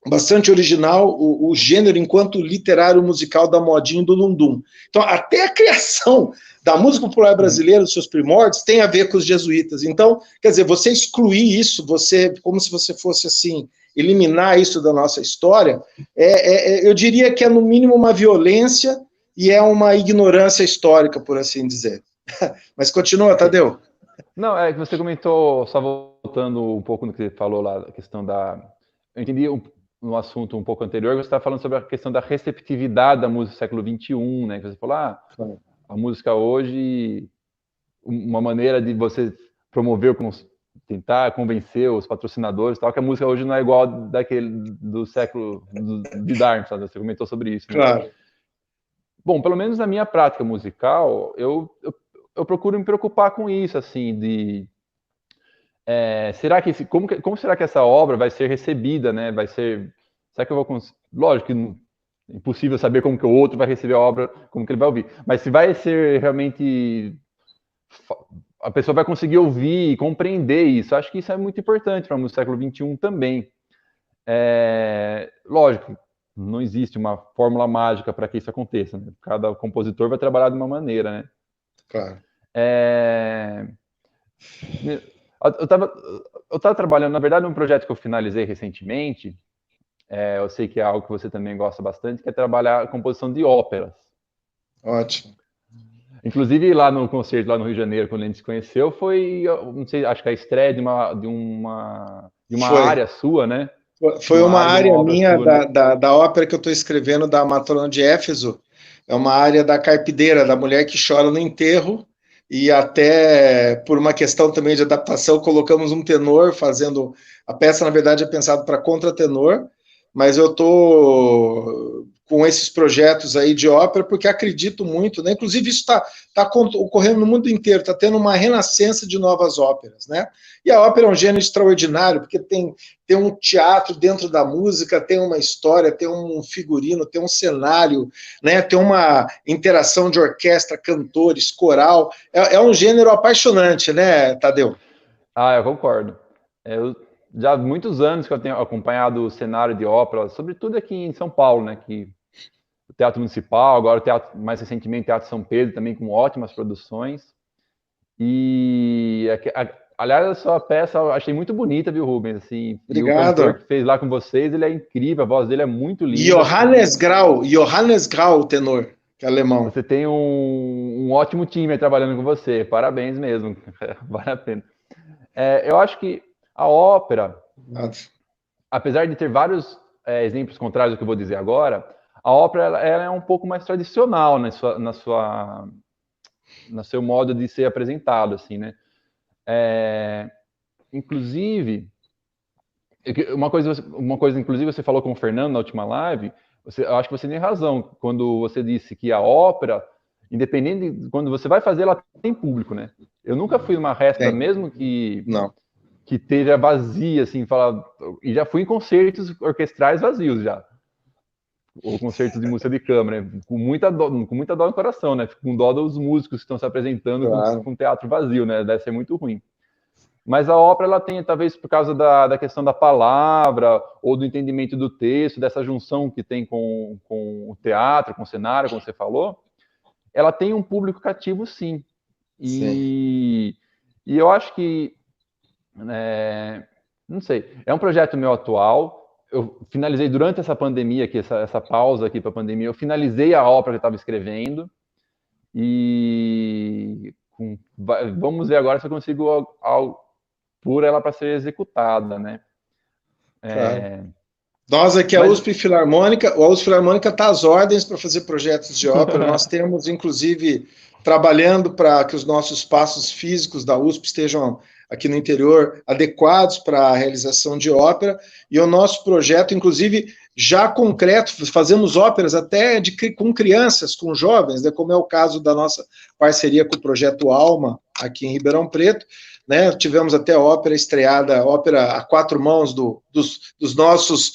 bastante original o gênero enquanto literário musical da modinha e do lundum. Então, até a criação da música popular brasileira, os seus primórdios, tem a ver com os jesuítas. Então, quer dizer, você excluir isso, como se você fosse assim, eliminar isso da nossa história, eu diria que é no mínimo uma violência e é uma ignorância histórica, por assim dizer. Mas continua, Tadeu. Não, é que você comentou, só voltando um pouco no que você falou lá, a questão da... Eu entendi no assunto um pouco anterior, você estava falando sobre a questão da receptividade da música do século XXI, né? Que você falou, a música hoje, uma maneira de você promover, tentar convencer os patrocinadores, tal, que a música hoje não é igual daquele do século de Darwin, sabe? Você comentou sobre isso, né? Claro. Bom, pelo menos na minha prática musical, eu procuro me preocupar com isso, assim, de como será que essa obra vai ser recebida, né? Será que eu vou conseguir? Lógico que impossível saber como que o outro vai receber a obra, como que ele vai ouvir. Mas se vai ser realmente... A pessoa vai conseguir ouvir e compreender isso. Acho que isso é muito importante para o século XXI também. Lógico, não existe uma fórmula mágica para que isso aconteça, né? Cada compositor vai trabalhar de uma maneira, né? Claro. Eu estava trabalhando, na verdade, num projeto que eu finalizei recentemente. Eu sei que é algo que você também gosta bastante, que é trabalhar a composição de óperas. Ótimo. Inclusive, lá no concerto, lá no Rio de Janeiro, quando a gente se conheceu, foi, não sei, acho que a estreia de uma área sua, né? Foi uma área minha sua, da ópera que eu estou escrevendo, da Matrona de Éfeso. É uma área da carpideira, da mulher que chora no enterro, e até por uma questão também de adaptação, colocamos um tenor fazendo... A peça, na verdade, é pensada para contratenor, mas eu estou com esses projetos aí de ópera porque acredito muito, né? Inclusive isso está ocorrendo no mundo inteiro, está tendo uma renascença de novas óperas, né? E a ópera é um gênero extraordinário, porque tem um teatro dentro da música, tem uma história, tem um figurino, tem um cenário, né? Tem uma interação de orquestra, cantores, coral. É um gênero apaixonante, né, Tadeu? Eu concordo. Já há muitos anos que eu tenho acompanhado o cenário de ópera, sobretudo aqui em São Paulo, né? Que o Teatro Municipal, agora o teatro, mais recentemente o Teatro São Pedro, também com ótimas produções. E, aliás, a sua peça eu achei muito bonita, viu, Rubens? Assim, obrigado. E o cantor que fez lá com vocês, ele é incrível, a voz dele é muito linda. Johannes Grau, tenor, que é alemão. Você tem um ótimo time trabalhando com você, parabéns mesmo, vale a pena. Eu acho que a ópera, apesar de ter vários exemplos contrários ao que eu vou dizer agora, a ópera ela é um pouco mais tradicional no seu modo de ser apresentado, assim, né? Inclusive, uma coisa, inclusive, você falou com o Fernando na última live, eu acho que você tem razão quando você disse que a ópera, independente de quando você vai fazer, ela tem público, né? Eu nunca fui numa resta, mesmo que esteja vazia, assim, e já fui em concertos orquestrais vazios já. Ou concertos de música de câmara, com muita dó no coração, né? Com dó dos músicos que estão se apresentando com teatro vazio, né? Deve ser muito ruim. Mas a ópera, ela tem, talvez por causa da questão da palavra, ou do entendimento do texto, dessa junção que tem com o teatro, com o cenário, como você falou, ela tem um público cativo, sim. E eu acho que, não sei, é um projeto meu atual. Eu finalizei durante essa pandemia aqui, essa pausa aqui para a pandemia, eu finalizei a ópera que eu estava escrevendo e vamos ver agora se eu consigo pôr ela para ser executada, né? Nós aqui, a USP Filarmônica está às ordens para fazer projetos de ópera. Nós temos, inclusive, trabalhando para que os nossos espaços físicos da USP estejam aqui no interior, adequados para a realização de ópera, e o nosso projeto, inclusive, já concreto, fazemos óperas até com crianças, com jovens, né, como é o caso da nossa parceria com o Projeto Alma, aqui em Ribeirão Preto, né, tivemos até ópera estreada, ópera a quatro mãos dos nossos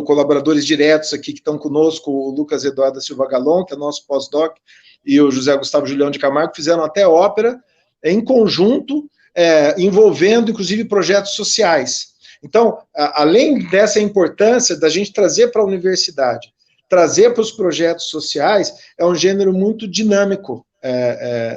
colaboradores diretos aqui que estão conosco, o Lucas Eduardo da Silva Galon, que é nosso pós-doc, e o José Gustavo Julião de Camargo, fizeram até ópera em conjunto, envolvendo, inclusive, projetos sociais. Então, além dessa importância da gente trazer para a universidade, trazer para os projetos sociais, é um gênero muito dinâmico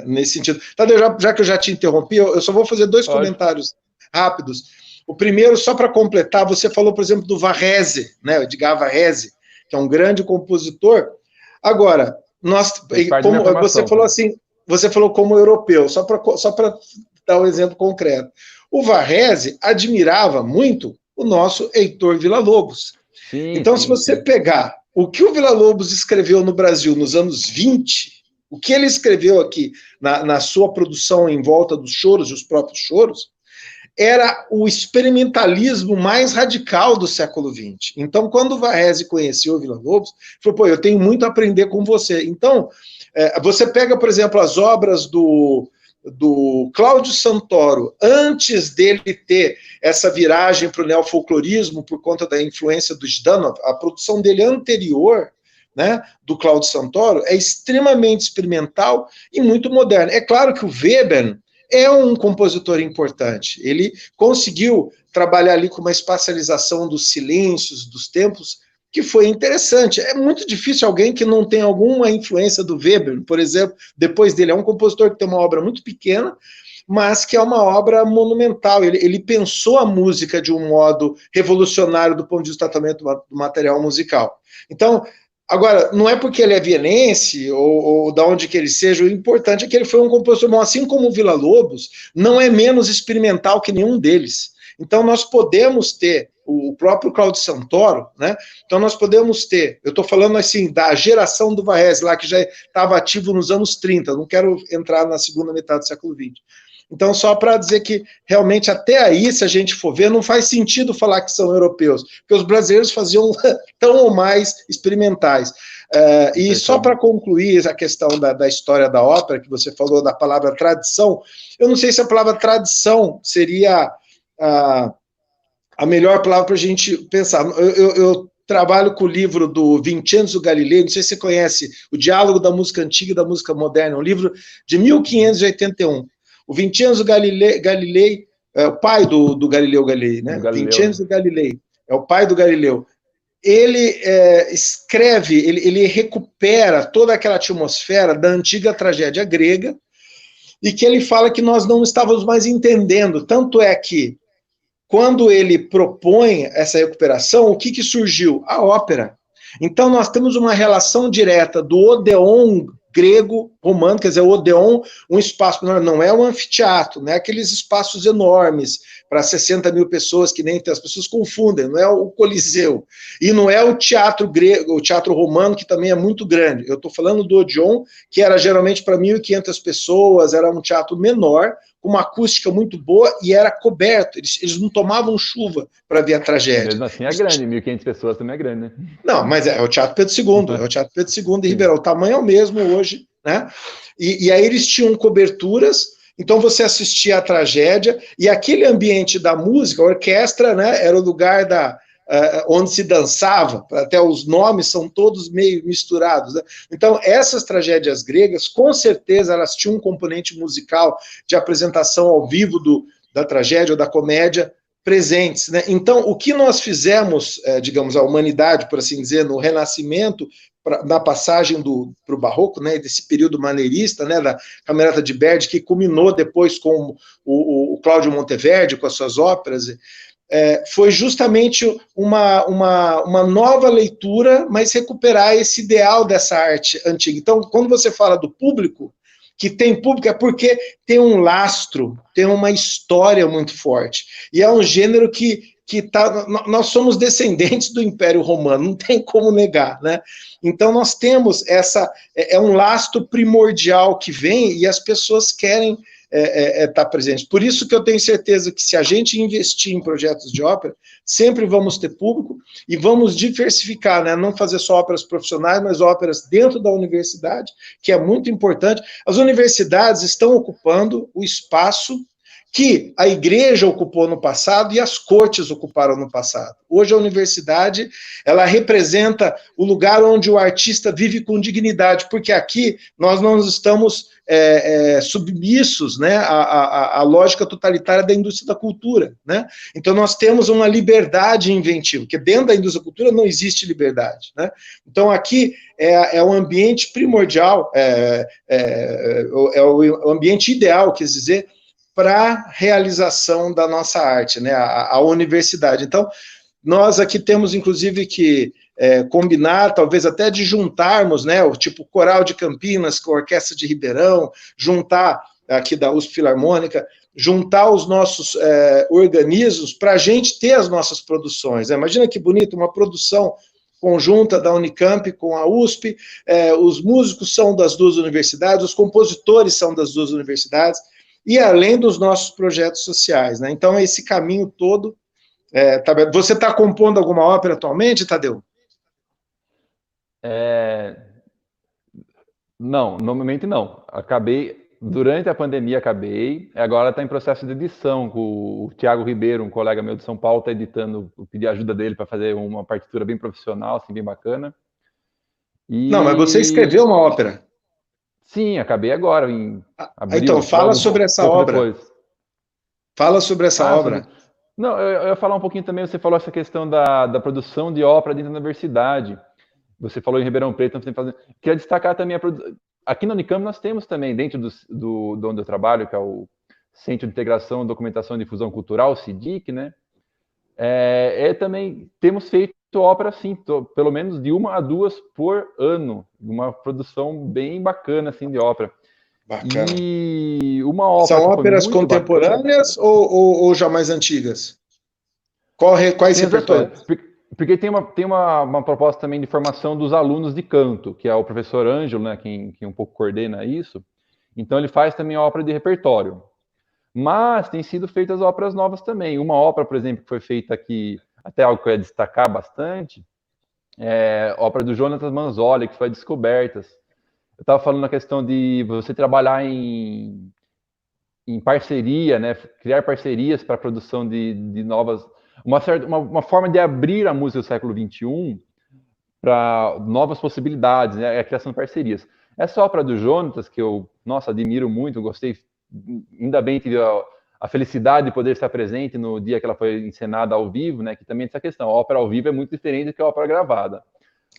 nesse sentido. Tadeu, já que eu já te interrompi, eu só vou fazer dois comentários rápidos. O primeiro, só para completar, você falou, por exemplo, do Varese, né, Edgar Varese, que é um grande compositor. Agora, como você falou assim, você falou como europeu, só para dar um exemplo concreto. O Varese admirava muito o nosso Heitor Villa-Lobos. Então, se você pegar o que o Villa-Lobos escreveu no Brasil nos anos 20, o que ele escreveu aqui na sua produção em volta dos choros e os próprios choros, era o experimentalismo mais radical do século XX. Então, quando o Varese conheceu o Villa-Lobos, falou, pô, eu tenho muito a aprender com você. Então, você pega, por exemplo, as obras do do Cláudio Santoro, antes dele ter essa viragem para o neofolclorismo por conta da influência do Zhdanov, a produção dele anterior, né, do Cláudio Santoro, é extremamente experimental e muito moderna. É claro que o Webern é um compositor importante. Ele conseguiu trabalhar ali com uma espacialização dos silêncios, dos tempos, que foi interessante. É muito difícil alguém que não tem alguma influência do Webern, por exemplo, depois dele. É um compositor que tem uma obra muito pequena, mas que é uma obra monumental. Ele pensou a música de um modo revolucionário do ponto de vista do tratamento do material musical. Então, agora, não é porque ele é vienense ou da onde que ele seja, o importante é que ele foi um compositor bom, assim como o Villa-Lobos, não é menos experimental que nenhum deles. Então, nós podemos ter o próprio Cláudio Santoro, né? Então, nós podemos ter, eu estou falando assim, da geração do Varese, lá que já estava ativo nos anos 30, não quero entrar na segunda metade do século XX. Então, só para dizer que, realmente, até aí, se a gente for ver, não faz sentido falar que são europeus, porque os brasileiros faziam tão ou mais experimentais. E só para concluir a questão da história da ópera, que você falou da palavra tradição, eu não sei se a palavra tradição seria a melhor palavra para a gente pensar. Eu trabalho com o livro do Vincenzo Galilei, não sei se você conhece, O Diálogo da Música Antiga e da Música Moderna, um livro de 1581. O Vincenzo Galilei é o pai do Galileu Galilei, né? Vincenzo Galilei é o pai do Galileu. Ele escreve, ele recupera toda aquela atmosfera da antiga tragédia grega e que ele fala que nós não estávamos mais entendendo. Tanto é que, quando ele propõe essa recuperação, o que surgiu? A ópera. Então, nós temos uma relação direta do Odeon grego, romano, quer dizer, o Odeon, um espaço, não é um anfiteatro, não é aqueles espaços enormes para 60 mil pessoas, que nem as pessoas confundem, não é o Coliseu, e não é o teatro grego, o teatro romano, que também é muito grande. Eu estou falando do Odeon, que era geralmente para 1.500 pessoas, era um teatro menor, com uma acústica muito boa, e era coberto, eles não tomavam chuva para ver a tragédia. Mesmo assim é grande, 1.500 pessoas também é grande, né? Não, mas é o Teatro Pedro II, é o Teatro Pedro II de Ribeirão, o tamanho é o mesmo hoje, né? E aí eles tinham coberturas, então você assistia a tragédia, e aquele ambiente da música, a orquestra, né, era o lugar onde se dançava, até os nomes são todos meio misturados, né? Então, essas tragédias gregas, com certeza, elas tinham um componente musical de apresentação ao vivo da tragédia ou da comédia presentes, né? Então, o que nós fizemos, digamos, a humanidade, por assim dizer, no Renascimento, na passagem para o Barroco, né, desse período maneirista, né, da Camerata de Verdi, que culminou depois com o Cláudio Monteverdi, com as suas óperas, foi justamente uma nova leitura, mas recuperar esse ideal dessa arte antiga. Então, quando você fala do público, que tem público, é porque tem um lastro, tem uma história muito forte. E é um gênero que nós somos descendentes do Império Romano, não tem como negar, né? Então nós temos é um lastro primordial que vem e as pessoas querem estar presentes. Por isso que eu tenho certeza que, se a gente investir em projetos de ópera, sempre vamos ter público e vamos diversificar, né? Não fazer só óperas profissionais, mas óperas dentro da universidade, que é muito importante. As universidades estão ocupando o espaço que a igreja ocupou no passado e as cortes ocuparam no passado. Hoje a universidade, ela representa o lugar onde o artista vive com dignidade, porque aqui nós não estamos submissos, né, à lógica totalitária da indústria da cultura, né? Então nós temos uma liberdade inventiva, porque dentro da indústria da cultura não existe liberdade, né? Então aqui é um ambiente primordial, o ambiente ideal, quer dizer, para a realização da nossa arte, né, a universidade. Então, nós aqui temos, inclusive, que combinar, talvez até de juntarmos, né, o tipo Coral de Campinas com a Orquestra de Ribeirão, juntar, aqui da USP Filarmônica, juntar os nossos organismos para a gente ter as nossas produções, né? Imagina que bonito, uma produção conjunta da Unicamp com a USP, os músicos são das duas universidades, os compositores são das duas universidades, e além dos nossos projetos sociais, né? Então, esse caminho todo... Você está compondo alguma ópera atualmente, Tadeu? Não, normalmente não. Acabei Durante a pandemia acabei, agora está em processo de edição, com o Thiago Ribeiro, um colega meu de São Paulo, está editando, eu pedi ajuda dele para fazer uma partitura bem profissional, assim, bem bacana. Não, mas você escreveu uma ópera. Sim, acabei agora, em abril. Então, fala sobre essa obra. Depois. Fala sobre essa obra. Não, eu ia falar um pouquinho também, você falou essa questão da produção de ópera dentro da universidade. Você falou em Ribeirão Preto, queria destacar também a produção. Aqui na Unicamp nós temos também, dentro do onde eu trabalho, que é o Centro de Integração, Documentação e Difusão Cultural, o CIDIC, né? Também temos feito ópera, sim, pelo menos de 1 a 2 por ano, uma produção bem bacana, assim, de ópera. Bacana. E uma ópera. São óperas contemporâneas ou já mais antigas? Quais repertórios? Porque tem uma proposta também de formação dos alunos de canto, que é o professor Ângelo, né, quem um pouco coordena isso. Então ele faz também ópera de repertório. Mas tem sido feitas óperas novas também. Uma ópera, por exemplo, que foi feita aqui, até algo que eu ia destacar bastante, é a ópera do Jonatas Manzoli, que foi Descobertas. Eu estava falando na questão de você trabalhar em parceria, né, criar parcerias para a produção de novas... Uma forma de abrir a música do século XXI para novas possibilidades, né, é a criação de parcerias. Essa ópera do Jonatas, que eu, admiro muito, gostei, ainda bem tive a felicidade de poder estar presente no dia que ela foi encenada ao vivo, né, que também tem essa questão, a ópera ao vivo é muito diferente do que a ópera gravada.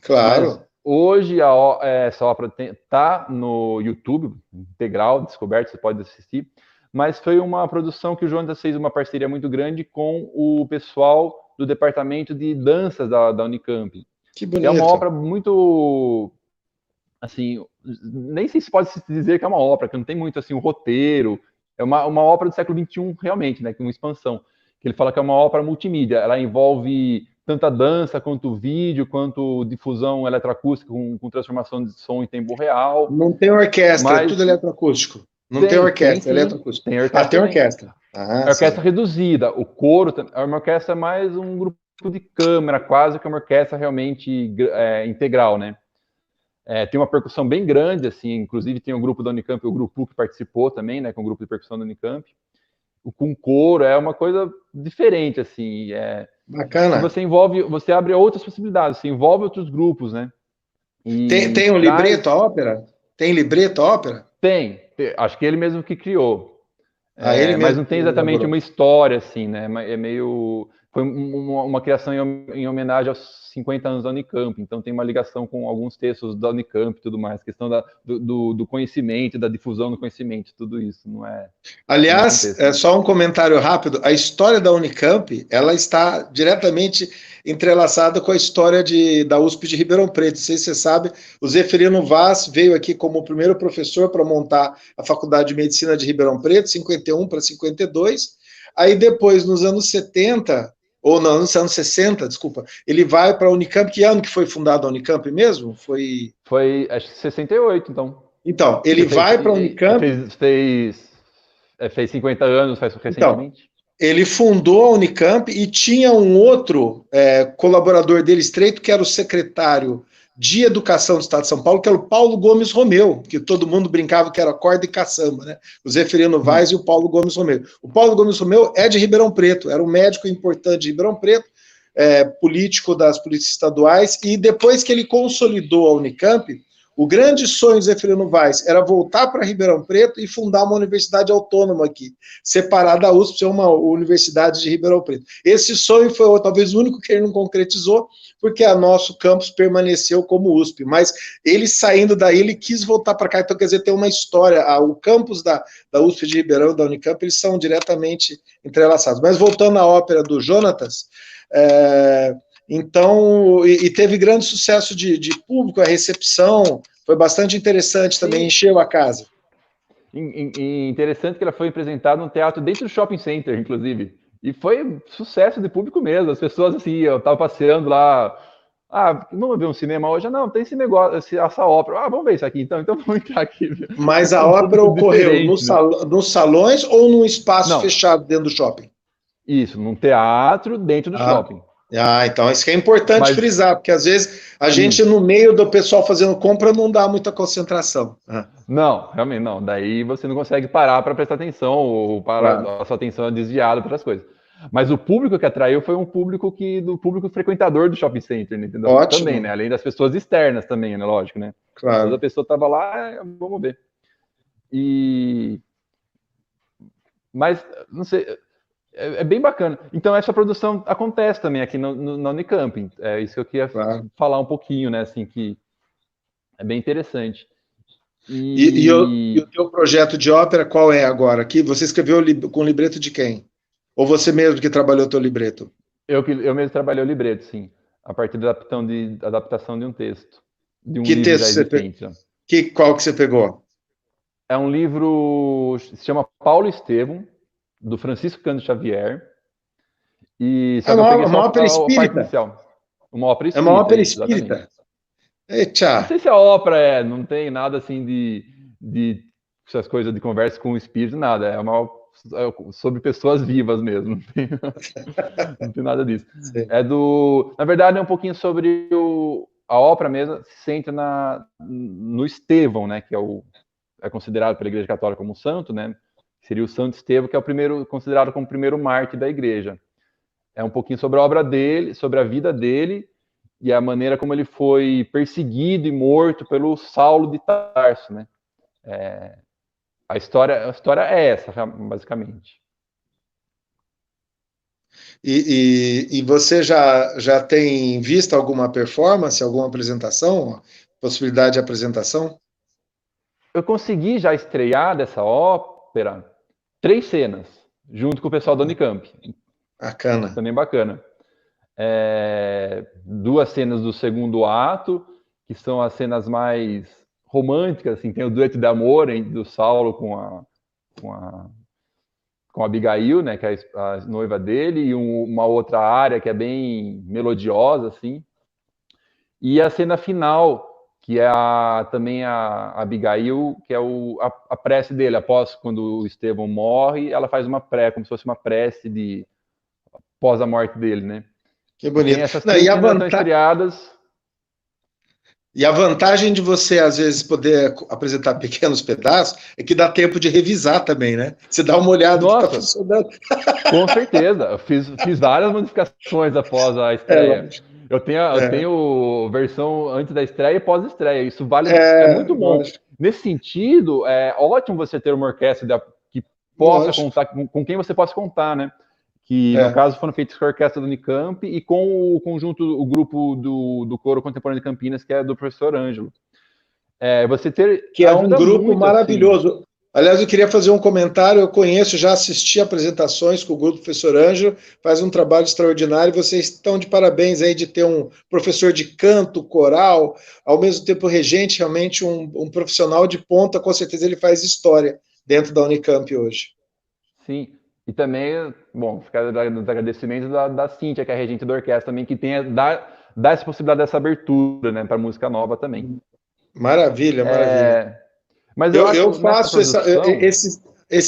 Claro. Mas hoje essa ópera está no YouTube, integral, descoberto, você pode assistir, mas foi uma produção que o Jonatas fez uma parceria muito grande com o pessoal do departamento de danças da Unicamp. Que bonito. É uma ópera muito, assim, nem sei se pode se dizer que é uma ópera, que não tem muito, assim, um roteiro. É uma ópera do século XXI, realmente, né, com uma expansão. Que ele fala que é uma ópera multimídia. Ela envolve tanto a dança, quanto o vídeo, quanto difusão eletroacústica com transformação de som em tempo real. Não tem orquestra, é tudo eletroacústico. Não tem orquestra, eletroacústica. Tem orquestra. É orquestra reduzida. O coro é uma orquestra mais um grupo de câmara, quase que uma orquestra realmente integral, né? Tem uma percussão bem grande, assim, inclusive tem o grupo da Unicamp, o grupo que participou também, né, com o grupo de percussão da Unicamp. Com coro é uma coisa diferente, assim. Bacana. Você abre outras possibilidades, você envolve outros grupos, né? Tem um libreto a ópera? Tem libreto a ópera? Tem. Acho que ele mesmo que criou. Ele mesmo mas não tem exatamente uma história, assim, né? É meio... Foi uma criação em homenagem aos 50 anos da Unicamp, então tem uma ligação com alguns textos da Unicamp e tudo mais, questão do conhecimento, da difusão do conhecimento, tudo isso, não é... Aliás, só um comentário rápido, a história da Unicamp, ela está diretamente entrelaçada com a história da USP de Ribeirão Preto. Não sei se você sabe, o Zeferino Vaz veio aqui como o primeiro professor para montar a Faculdade de Medicina de Ribeirão Preto, 51 para 52, aí depois, nos anos 70... ou não, nos anos 60, desculpa, ele vai para a Unicamp. Que ano que foi fundada a Unicamp mesmo? Foi, acho que 68, então. Então, ele vai para a Unicamp... Fez 50 anos, faz recentemente. Então, ele fundou a Unicamp e tinha um outro colaborador dele estreito, que era o secretário de Educação do Estado de São Paulo, que era o Paulo Gomes Romeu, que todo mundo brincava que era corda e caçamba, né? O Zeferino Vaz e o Paulo Gomes Romeu. O Paulo Gomes Romeu é de Ribeirão Preto, era um médico importante de Ribeirão Preto, político das polícias estaduais, e depois que ele consolidou a Unicamp, o grande sonho do Zeferino Vaz era voltar para Ribeirão Preto e fundar uma universidade autônoma aqui, separada da USP, ser uma universidade de Ribeirão Preto. Esse sonho foi talvez o único que ele não concretizou, porque o nosso campus permaneceu como USP, mas ele saindo daí, ele quis voltar para cá, então quer dizer, tem uma história, o campus da USP de Ribeirão e da Unicamp, eles são diretamente entrelaçados. Mas voltando à ópera do Jonatas, então, e teve grande sucesso de público, a recepção foi bastante interessante também, sim. Encheu a casa. Interessante que ela foi apresentada num teatro dentro do shopping center, inclusive, e foi sucesso de público mesmo, as pessoas assim, eu tava passeando lá, vamos ver um cinema hoje? Não, tem esse negócio, essa ópera, vamos ver isso aqui, então vamos entrar aqui. Mas a ópera ocorreu nos salões ou num espaço fechado dentro do shopping? Isso, num teatro dentro do shopping. Então isso que é importante frisar, porque às vezes a gente no meio do pessoal fazendo compra não dá muita concentração. Não, realmente não. Daí você não consegue parar para prestar atenção, ou a sua atenção é desviada para outras coisas. Mas o público que atraiu foi um público do público frequentador do shopping center, né, entendeu? Ótimo. Também, né? Além das pessoas externas também, né? Lógico, né? Claro. Toda pessoa estava lá, vamos ver. Mas, não sei, é bem bacana. Então, essa produção acontece também aqui na Unicamp. É isso que eu queria falar um pouquinho, né? Assim, que é bem interessante. E o teu projeto de ópera qual é agora? Que você escreveu com libreto de quem? Ou você mesmo que trabalhou o teu libreto? Eu mesmo trabalhei o libreto, sim. A partir da adaptação de um texto. De um que livro texto já existente. Qual que você pegou? É um livro, se chama Paulo Estevam, do Francisco Cândido Xavier. E só que eu peguei só a parte inicial. Uma ópera espírita. É uma ópera espírita. Não sei se a ópera não tem nada assim de essas coisas de conversa com o espírito, nada. É sobre pessoas vivas mesmo. Não tem nada disso. Sim. Na verdade, é um pouquinho sobre a ópera mesmo, se centra no Estevão, né? Que é considerado pela Igreja Católica como santo, né? Seria o Santo Estevão, que é considerado como o primeiro mártir da Igreja. É um pouquinho sobre a obra dele, sobre a vida dele e a maneira como ele foi perseguido e morto pelo Saulo de Tarso, né? A história é essa, basicamente. E você já tem visto alguma performance, alguma apresentação, possibilidade de apresentação? Eu consegui já estrear dessa ópera 3 cenas, junto com o pessoal da Unicamp. Bacana. Também bacana. 2 cenas do segundo ato, que são as cenas mais românticas, assim, tem o dueto de amor do Saulo com a Abigail, né, que é a noiva dele, e uma outra área que é bem melodiosa, assim. E a cena final, que é também a Abigail, que é a prece dele, após quando o Estevão morre, ela faz uma prece, como se fosse uma prece após a morte dele, né? Que bonito. Tem essas 3 cenas estão estreadas. E a vantagem de você, às vezes, poder apresentar pequenos pedaços é que dá tempo de revisar também, né? Você dá uma olhada no que está funcionando. Com certeza. Eu fiz várias modificações após a estreia. Eu tenho versão antes da estreia e pós-estreia. Isso é muito bom. Lógico. Nesse sentido, é ótimo você ter uma orquestra que possa contar, com quem você possa contar, né? Que, no caso, foram feitos com a orquestra do Unicamp e com o grupo do Coro Contemporâneo de Campinas, que é do professor Ângelo. Que é um grupo muito, maravilhoso. Assim. Aliás, eu queria fazer um comentário. Eu conheço, já assisti apresentações com o grupo professor Ângelo, faz um trabalho extraordinário. Vocês estão de parabéns aí de ter um professor de canto, coral, ao mesmo tempo regente, realmente um profissional de ponta. Com certeza ele faz história dentro da Unicamp hoje. Sim. E também, bom, ficar nos agradecimentos da Cíntia, que é a regente da orquestra também, que dá essa possibilidade dessa abertura, né, para música nova também. Maravilha, maravilha. Mas eu faço esse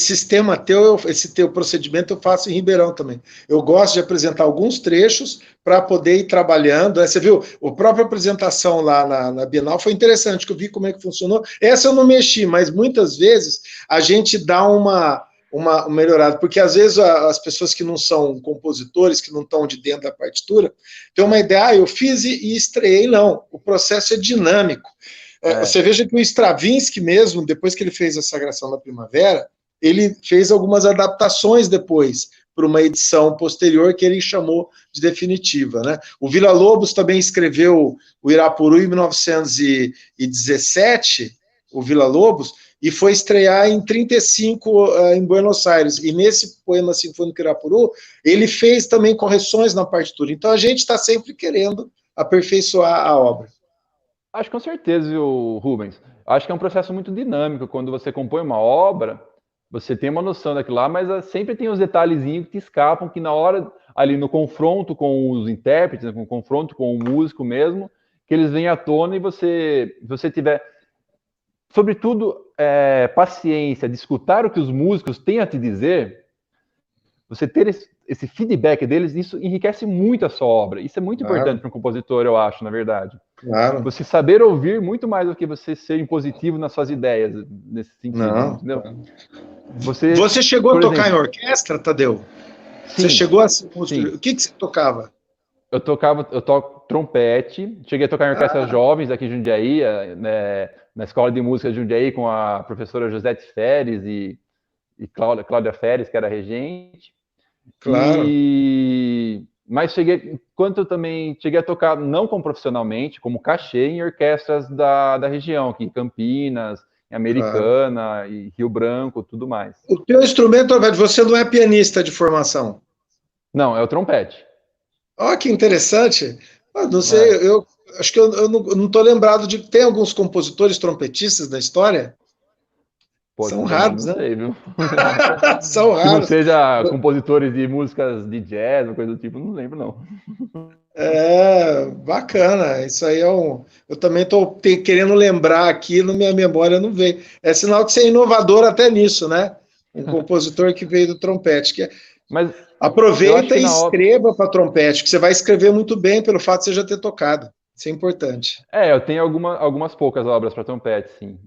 sistema esse teu procedimento eu faço em Ribeirão também. Eu gosto de apresentar alguns trechos para poder ir trabalhando. Você viu, a própria apresentação lá na Bienal foi interessante, que eu vi como é que funcionou. Essa eu não mexi, mas muitas vezes a gente dá uma melhorada, porque às vezes as pessoas que não são compositores, que não estão de dentro da partitura, têm uma ideia, eu fiz e estreiei. Não, o processo é dinâmico. Você veja que o Stravinsky mesmo, depois que ele fez a Sagração da Primavera, ele fez algumas adaptações depois, para uma edição posterior que ele chamou de definitiva, né? O Villa-Lobos também escreveu o Irapuru em 1917, o Villa-Lobos, e foi estrear em 1935 em Buenos Aires. E nesse poema sinfônico Irapuru, ele fez também correções na partitura. Então a gente está sempre querendo aperfeiçoar a obra. Acho que com certeza, viu, Rubens? Acho que é um processo muito dinâmico. Quando você compõe uma obra, você tem uma noção daquilo lá, mas sempre tem os detalhezinhos que te escapam, que na hora, ali no confronto com os intérpretes, no confronto com o músico mesmo, que eles vêm à tona e você tiver, sobretudo, paciência de escutar o que os músicos têm a te dizer, você ter esse feedback deles, isso enriquece muito a sua obra. Isso é muito importante para um compositor, eu acho, na verdade. Claro. Você saber ouvir muito mais do que você ser impositivo nas suas ideias, nesse sentido, não, entendeu? Você chegou a tocar em orquestra, Tadeu? Sim, você chegou a... sim. O que você tocava? Eu toco trompete, cheguei a tocar em orquestras jovens aqui em Jundiaí, né, na Escola de Música de Jundiaí, com a professora Josete Feres e Cláudia Feres, que era regente. Claro. Mas eu também cheguei a tocar, não como profissionalmente, como cachê, em orquestras da região, aqui em Campinas, em Americana, e Rio Branco, tudo mais. O teu instrumento, você não é pianista de formação? Não, é o trompete. Olha que interessante. Não sei, eu acho que eu não estou lembrado de... Tem alguns compositores trompetistas na história? São raros, não sei, viu? São raros. Que não seja compositores de músicas de jazz, ou coisa do tipo, não lembro, não. Bacana. Isso aí eu também estou querendo lembrar aqui, na minha memória não veio. É sinal que você é inovador até nisso, né? Um compositor que veio do trompete. Mas aproveita e escreva para trompete, que você vai escrever muito bem pelo fato de você já ter tocado. Isso é importante. Eu tenho algumas poucas obras para trompete, sim.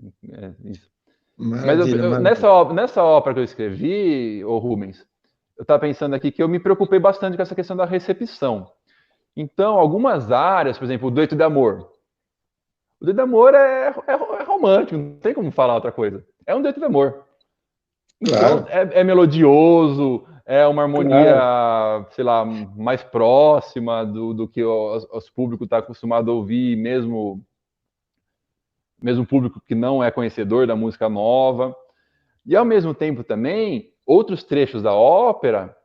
Isso. Maravilha, Mas nessa ópera que eu escrevi, Rubens, eu estava pensando aqui que eu me preocupei bastante com essa questão da recepção. Então, algumas áreas, por exemplo, o dueto de amor. O dueto de amor é romântico, não tem como falar outra coisa. É um dueto de amor. Então, é melodioso, é uma harmonia, sei lá, mais próxima do que os públicos estão acostumados a ouvir, mesmo público que não é conhecedor da música nova. E, ao mesmo tempo, também, outros trechos da ópera,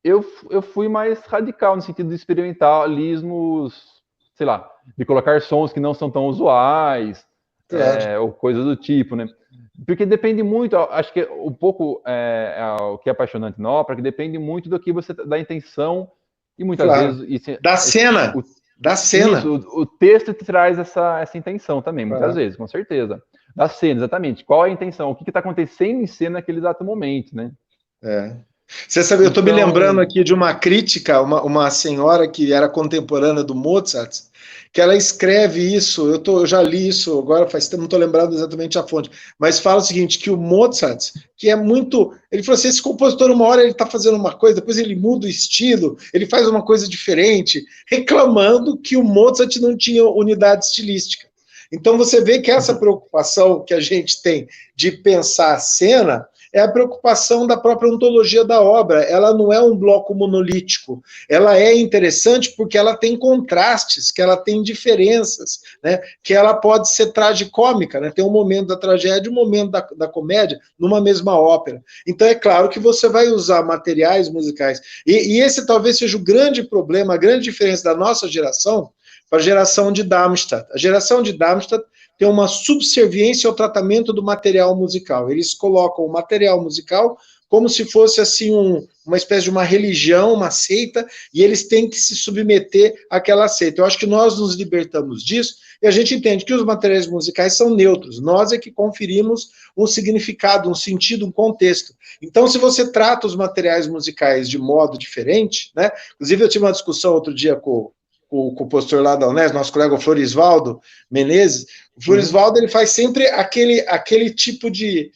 eu fui mais radical, no sentido de experimentalismos, sei lá, de colocar sons que não são tão usuais, ou coisas do tipo, né? Porque depende muito, acho que um pouco o que é apaixonante na ópera, que depende muito do que você, da intenção, e muitas vezes... Da cena! Da cena. Isso, o texto te traz essa intenção também, muitas vezes, com certeza. Da cena, exatamente. Qual é a intenção? O que está acontecendo em cena naquele exato momento, né? Você sabe, eu estou me lembrando aqui de uma crítica, uma senhora que era contemporânea do Mozart, que ela escreve isso, eu já li isso, agora faz tempo, não estou lembrando exatamente a fonte, mas fala o seguinte, que o Mozart, que é muito... Ele falou assim, esse compositor, uma hora ele está fazendo uma coisa, depois ele muda o estilo, ele faz uma coisa diferente, reclamando que o Mozart não tinha unidade estilística. Então você vê que essa preocupação que a gente tem de pensar a cena é a preocupação da própria ontologia da obra. Ela não é um bloco monolítico. Ela é interessante porque ela tem contrastes, que ela tem diferenças, né? Que ela pode ser tragicômica, né? Tem um momento da tragédia e um momento da comédia numa mesma ópera. Então é claro que você vai usar materiais musicais. E esse talvez seja o grande problema, a grande diferença da nossa geração para a geração de Darmstadt. A geração de Darmstadt tem uma subserviência ao tratamento do material musical. Eles colocam o material musical como se fosse assim uma espécie de uma religião, uma seita, e eles têm que se submeter àquela seita. Eu acho que nós nos libertamos disso e a gente entende que os materiais musicais são neutros. Nós é que conferimos um significado, um sentido, um contexto. Então, se você trata os materiais musicais de modo diferente, né? Inclusive eu tive uma discussão outro dia com o compositor lá da Unesp, nosso colega Florisvaldo Menezes. O Florisvaldo, ele faz sempre aquele tipo de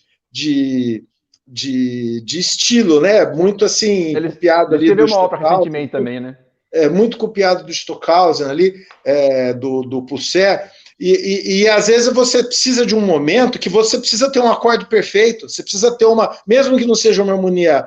estilo, né? Muito assim, ele copiado ali do Stockhausen. Ele escreveu uma ópera recentemente também, né? Muito copiado do Stockhausen ali, do Poussin. E às vezes você precisa de um momento que você precisa ter um acorde perfeito, você precisa ter mesmo que não seja uma harmonia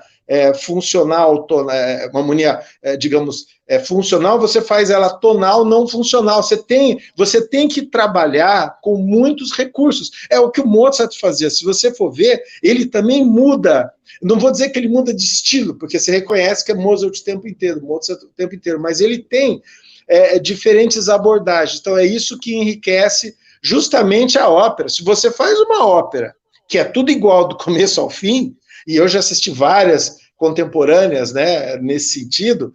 funcional, uma harmonia, digamos, funcional, você faz ela tonal, não funcional. Você tem que trabalhar com muitos recursos. É o que o Mozart fazia. Se você for ver, ele também muda. Não vou dizer que ele muda de estilo, porque você reconhece que é Mozart o tempo inteiro, mas ele tem diferentes abordagens. Então é isso que enriquece justamente a ópera. Se você faz uma ópera que é tudo igual do começo ao fim, e eu já assisti várias contemporâneas, né, nesse sentido,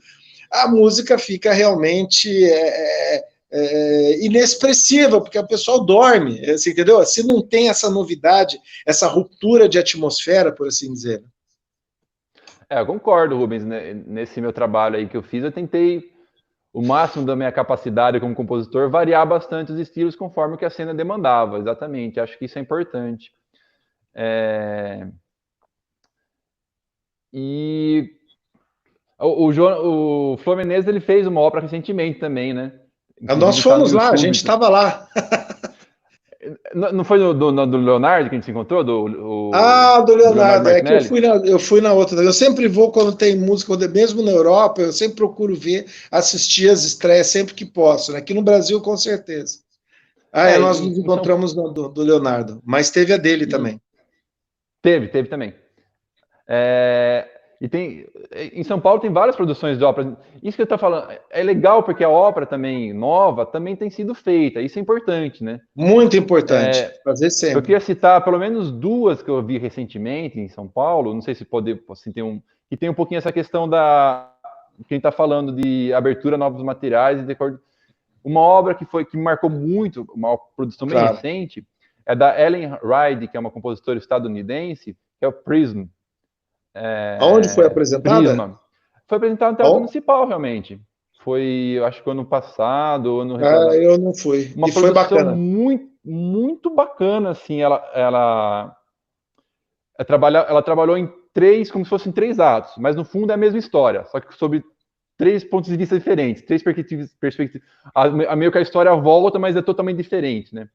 a música fica realmente inexpressiva, porque o pessoal dorme, assim, entendeu? Se não tem essa novidade, essa ruptura de atmosfera, por assim dizer. Eu concordo, Rubens, né? Nesse meu trabalho aí que eu fiz, eu tentei o máximo da minha capacidade como compositor, variar bastante os estilos conforme o que a cena demandava, exatamente. Acho que isso é importante. E o Flor Menezes, ele fez uma ópera recentemente também, né? Nós fomos lá, a gente estava lá. Não foi do Leonardo que a gente se encontrou? Do Leonardo. É que eu fui na outra. Eu sempre vou quando tem música, mesmo na Europa, eu sempre procuro assistir as estreias sempre que posso. Né? Aqui no Brasil, com certeza. Nós nos encontramos do Leonardo, mas teve a dele também. Teve também. E em São Paulo tem várias produções de ópera. Isso que eu estou falando é legal porque a ópera também nova também tem sido feita. Isso é importante, né? Muito importante. Fazer sempre. Eu queria citar pelo menos duas que eu vi recentemente em São Paulo. Não sei se assim, que tem um pouquinho essa questão da quem está falando de abertura a novos materiais e uma obra que me marcou muito, uma produção bem recente, é da Ellen Ride, que é uma compositora estadunidense, que é o Prism. Aonde foi apresentada? Prisma. Foi apresentada no Teatro Municipal, realmente. Foi, eu acho que ano passado, ano retrasado. Eu não fui. Uma produção foi bacana. Muito bacana, assim. Ela trabalhou em como se fossem 3 atos, mas no fundo é a mesma história, só que sobre 3 pontos de vista diferentes, 3 perspectivas. Meio que a história volta, mas é totalmente diferente, né?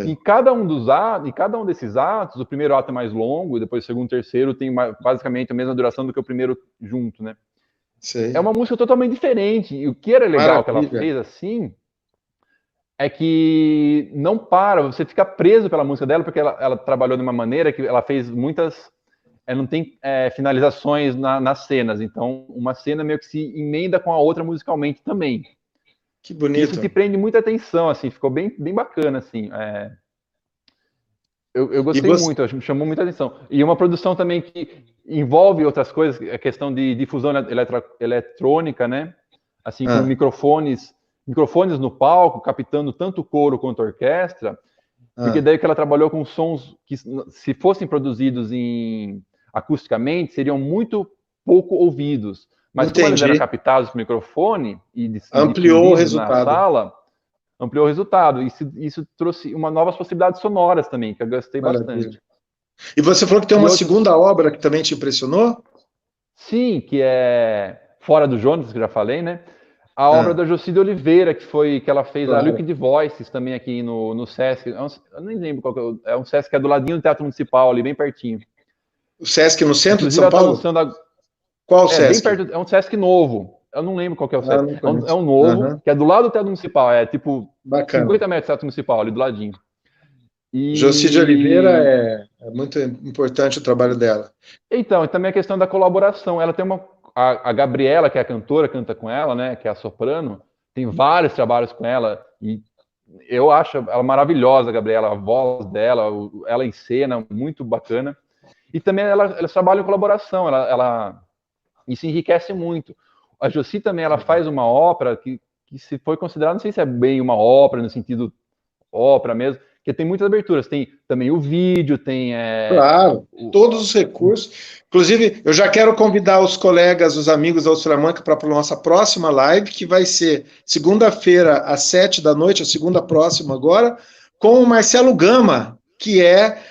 Em cada um desses atos, o primeiro ato é mais longo, depois o segundo e terceiro tem basicamente a mesma duração do que o primeiro junto, né? É uma música totalmente diferente. E o que era legal que ela fez assim é que não para, você fica preso pela música dela, porque ela trabalhou de uma maneira que ela fez muitas. Não tem finalizações nas cenas, então uma cena meio que se emenda com a outra musicalmente também. Que bonito. Isso te prende muita atenção, assim, ficou bem bacana, assim. Eu gostei muito, me chamou muita atenção. E uma produção também que envolve outras coisas, a questão de difusão eletrônica, né? Assim, com microfones no palco, captando tanto o coro quanto a orquestra, porque daí que ela trabalhou com sons que, se fossem produzidos acusticamente, seriam muito pouco ouvidos. Mas como eles eram captados no microfone e ampliou o resultado na sala, ampliou o resultado. Isso trouxe novas possibilidades sonoras também, que eu gostei bastante. E você falou que tem uma segunda obra que também te impressionou? Sim, que é Fora do Jonas, que eu já falei, né? A obra da Jocide Oliveira, que ela fez a Liquid Voices também aqui no Sesc. Eu nem lembro qual que é um Sesc que é do ladinho do Teatro Municipal, ali bem pertinho. O Sesc no centro de São Paulo? Qual o Sesc? Bem perto, é um Sesc novo. Eu não lembro qual que é o Sesc. É um novo, que é do lado do Teatro Municipal. É tipo 50 metros do Teatro Municipal, ali do ladinho. Jocide Oliveira é muito importante o trabalho dela. Então, e também a questão da colaboração. Ela tem a Gabriela, que é a cantora, canta com ela, né? Que é a soprano. Tem vários trabalhos com ela. E eu acho ela maravilhosa, a Gabriela. A voz dela, ela em cena, muito bacana. E também elas trabalham em colaboração. Isso enriquece muito. A Joci também, ela faz uma ópera que se foi considerada, não sei se é bem uma ópera, no sentido ópera mesmo, porque tem muitas aberturas. Tem também o vídeo, tem... Claro, todos os recursos. Inclusive, eu já quero convidar os colegas, os amigos da Ultramanca para a nossa próxima live, que vai ser segunda-feira, às 7 da noite, a segunda próxima agora, com o Marcelo Gama, que é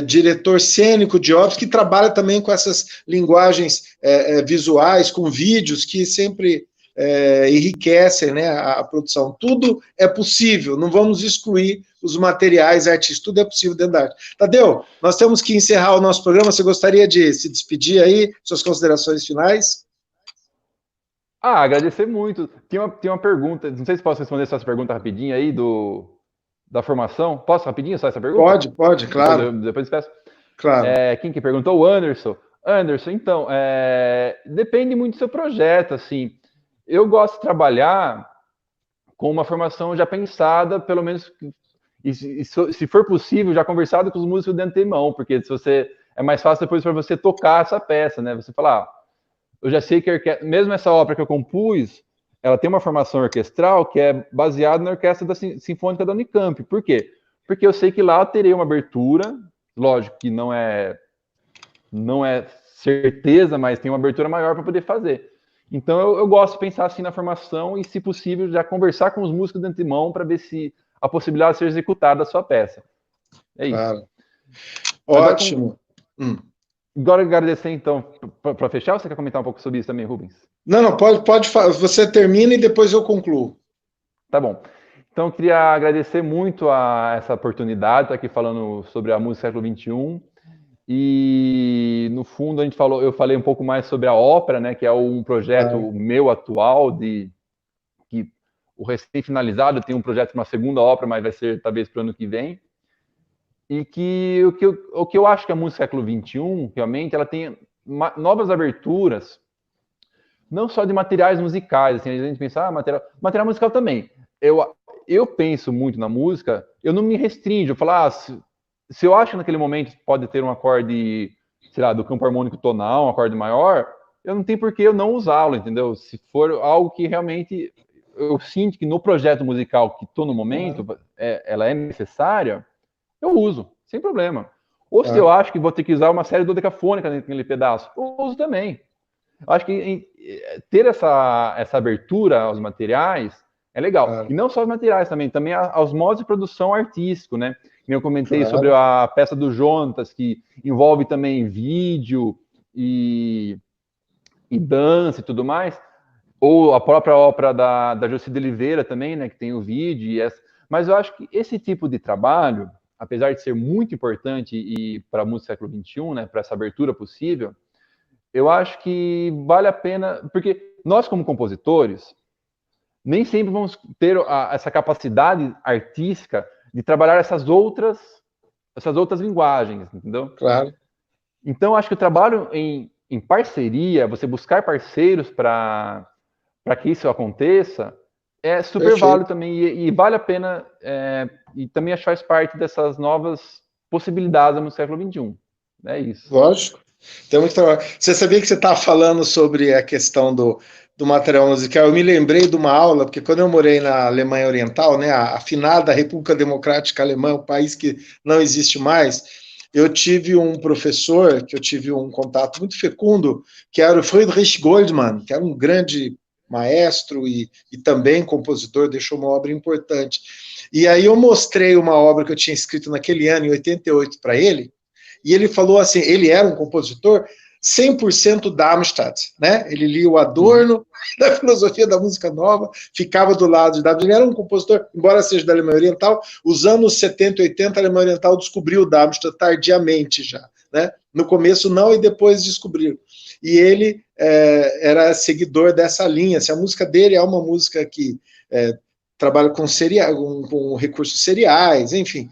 diretor cênico de óperas, que trabalha também com essas linguagens visuais, com vídeos, que sempre enriquecem, né, a produção. Tudo é possível, não vamos excluir os materiais artísticos, tudo é possível dentro da arte. Tadeu, nós temos que encerrar o nosso programa, você gostaria de se despedir aí, suas considerações finais? Agradecer muito. Tem uma pergunta, não sei se posso responder essa pergunta rapidinho aí da formação. Posso rapidinho só essa pergunta? Pode, claro. Depois peço. Claro. Quem que perguntou? O Anderson. Anderson, então, depende muito do seu projeto, assim. Eu gosto de trabalhar com uma formação já pensada, pelo menos, se for possível, já conversado com os músicos de antemão, porque é mais fácil depois para você tocar essa peça, né? Você falar, eu já sei que mesmo essa ópera que eu compus, ela tem uma formação orquestral que é baseada na Orquestra Sinfônica da Unicamp. Por quê? Porque eu sei que lá eu terei uma abertura, lógico que não é certeza, mas tem uma abertura maior para poder fazer. Então eu gosto de pensar assim na formação e, se possível, já conversar com os músicos de antemão para ver se a possibilidade de ser executada a sua peça. É isso. Claro. Ótimo. Agora agradecer, então, para fechar, você quer comentar um pouco sobre isso também, Rubens? Não, pode você termina e depois eu concluo. Tá bom. Então, eu queria agradecer muito a essa oportunidade de estar aqui falando sobre a música do século XXI. E, no fundo, eu falei um pouco mais sobre a ópera, né, que é um projeto meu atual, que o recém-finalizado, tem um projeto para uma segunda ópera, mas vai ser talvez para o ano que vem. E que o que eu acho que a música do século XXI, realmente, ela tem novas aberturas, não só de materiais musicais, assim, a gente pensa, material musical também. Eu penso muito na música, eu não me restringo, eu falo, se eu acho que naquele momento pode ter um acorde, sei lá, do campo harmônico tonal, um acorde maior, eu não tenho por que eu não usá-lo, entendeu? Se for algo que realmente eu sinto que no projeto musical que estou no momento, ela é necessária, eu uso, sem problema. Ou se eu acho que vou ter que usar uma série dodecafônica naquele pedaço, eu uso também. Eu acho que ter essa abertura aos materiais é legal. E não só os materiais também aos modos de produção artístico, né? Eu comentei sobre a peça do Jonatas, que envolve também vídeo e dança e tudo mais. Ou a própria ópera da Jocida Oliveira também, né? Que tem o vídeo. Mas eu acho que esse tipo de trabalho, apesar de ser muito importante e para a música do século XXI, né? Para essa abertura possível, eu acho que vale a pena, porque nós, como compositores, nem sempre vamos ter essa capacidade artística de trabalhar essas outras linguagens, entendeu? Claro. Então, acho que o trabalho em parceria, você buscar parceiros para que isso aconteça, é super válido também, e vale a pena, e também acho que faz parte dessas novas possibilidades no século XXI. É isso. Lógico. Tem muito trabalho. Você sabia que você estava falando sobre a questão do material musical? Eu me lembrei de uma aula, porque quando eu morei na Alemanha Oriental, né, a afinada República Democrática Alemã, um país que não existe mais, eu tive um professor, que eu tive um contato muito fecundo, que era o Friedrich Goldman, que era um grande maestro e também compositor, deixou uma obra importante. E aí eu mostrei uma obra que eu tinha escrito naquele ano, em 88, para ele, e ele falou assim, ele era um compositor 100% Darmstadt, né? Ele lia o Adorno, da filosofia da música nova, ficava do lado de Darmstadt. Ele era um compositor, embora seja da Alemanha Oriental, os anos 70 e 80, a Alemanha Oriental descobriu o Darmstadt tardiamente já, né? No começo não, e depois descobriu. E ele era seguidor dessa linha. A música dele é uma música que trabalha com recursos seriais, enfim.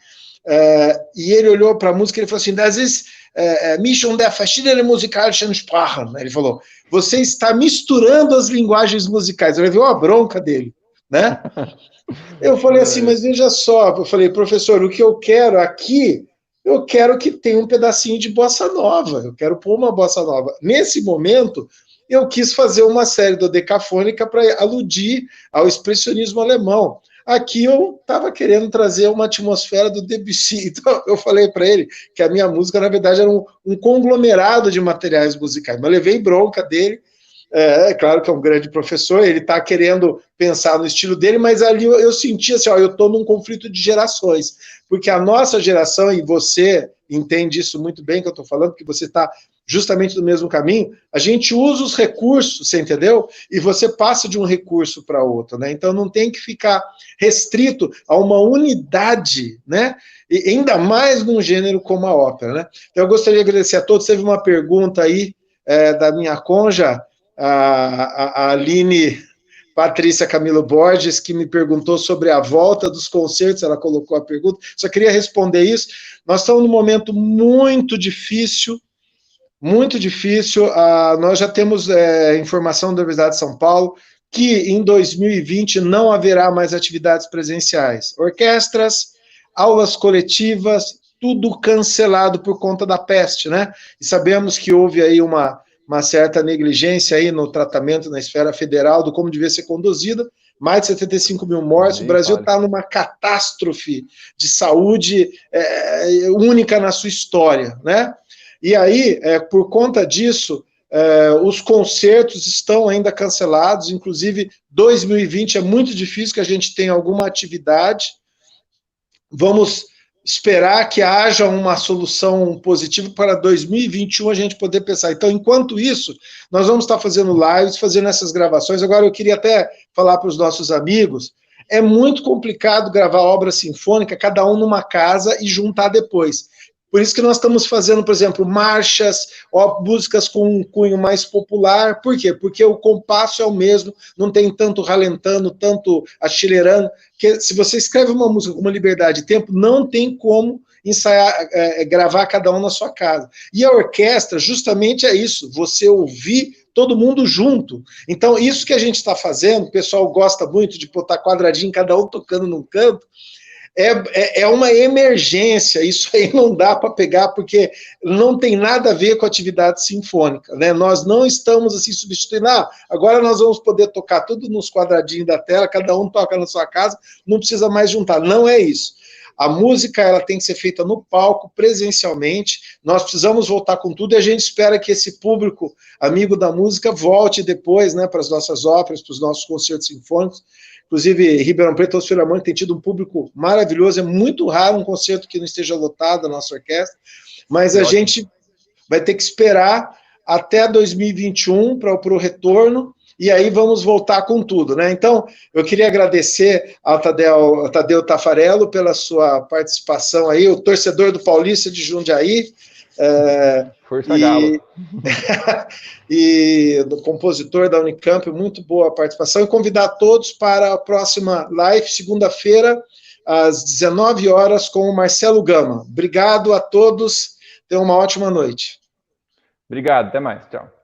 E ele olhou para a música e ele falou assim, das vezes Mischung der verschiedenen musikalischen Sprachen. Ele falou, você está misturando as linguagens musicais. Eu levei uma bronca dele, né? Eu falei assim, mas veja só, eu falei, professor, o que eu quero aqui, eu quero que tenha um pedacinho de bossa nova, eu quero pôr uma bossa nova. Nesse momento, eu quis fazer uma série dodecafônica para aludir ao expressionismo alemão. Aqui eu estava querendo trazer uma atmosfera do Debussy, então eu falei para ele que a minha música, na verdade, era um conglomerado de materiais musicais, mas eu levei bronca dele. É claro que é um grande professor, ele está querendo pensar no estilo dele, mas ali eu senti assim, eu estou num conflito de gerações, porque a nossa geração, e você entende isso muito bem que eu estou falando, porque você está justamente no mesmo caminho, a gente usa os recursos, você entendeu? E você passa de um recurso para outro, né? Então não tem que ficar restrito a uma unidade, né? E ainda mais num gênero como a ópera, né? Então eu gostaria de agradecer a todos. Teve uma pergunta aí da minha conja, a Aline Patrícia Camilo Borges, que me perguntou sobre a volta dos concertos, ela colocou a pergunta, só queria responder isso. Nós estamos num momento muito difícil, nós já temos informação da Universidade de São Paulo que em 2020 não haverá mais atividades presenciais. Orquestras, aulas coletivas, tudo cancelado por conta da peste, né? E sabemos que houve aí uma certa negligência aí no tratamento na esfera federal do como devia ser conduzida, mais de 75 mil mortes, o Brasil está numa catástrofe de saúde única na sua história, né? E aí, por conta disso, os concertos estão ainda cancelados, inclusive 2020 é muito difícil que a gente tenha alguma atividade. Vamos esperar que haja uma solução positiva para 2021 a gente poder pensar. Então, enquanto isso, nós vamos estar fazendo lives, fazendo essas gravações. Agora, eu queria até falar para os nossos amigos, é muito complicado gravar obra sinfônica, cada um numa casa e juntar depois. Por isso que nós estamos fazendo, por exemplo, marchas, músicas com um cunho mais popular. Por quê? Porque o compasso é o mesmo, não tem tanto ralentando, tanto acelerando. Que se você escreve uma música com uma liberdade de tempo, não tem como ensaiar, gravar cada um na sua casa. E a orquestra justamente é isso, você ouvir todo mundo junto. Então, isso que a gente está fazendo, o pessoal gosta muito de botar quadradinho, cada um tocando num canto, é uma emergência, isso aí não dá para pegar, porque não tem nada a ver com a atividade sinfônica, né? Nós não estamos assim substituindo, agora nós vamos poder tocar tudo nos quadradinhos da tela, cada um toca na sua casa, não precisa mais juntar, não é isso. A música ela tem que ser feita no palco, presencialmente, nós precisamos voltar com tudo e a gente espera que esse público amigo da música volte depois, né, para as nossas óperas, para os nossos concertos sinfônicos. Inclusive, Ribeirão Preto, os Filarmônicos tem tido um público maravilhoso, é muito raro um concerto que não esteja lotado, a nossa orquestra, mas a gente vai ter que esperar até 2021 para o retorno, e aí vamos voltar com tudo, né? Então, eu queria agradecer ao Tadeu Tafarello pela sua participação aí, o torcedor do Paulista de Jundiaí, Força Galo. E do compositor da Unicamp, muito boa participação, e convidar todos para a próxima live, segunda-feira, às 19 horas, com o Marcelo Gama. Obrigado a todos, tenham uma ótima noite. Obrigado, até mais, tchau.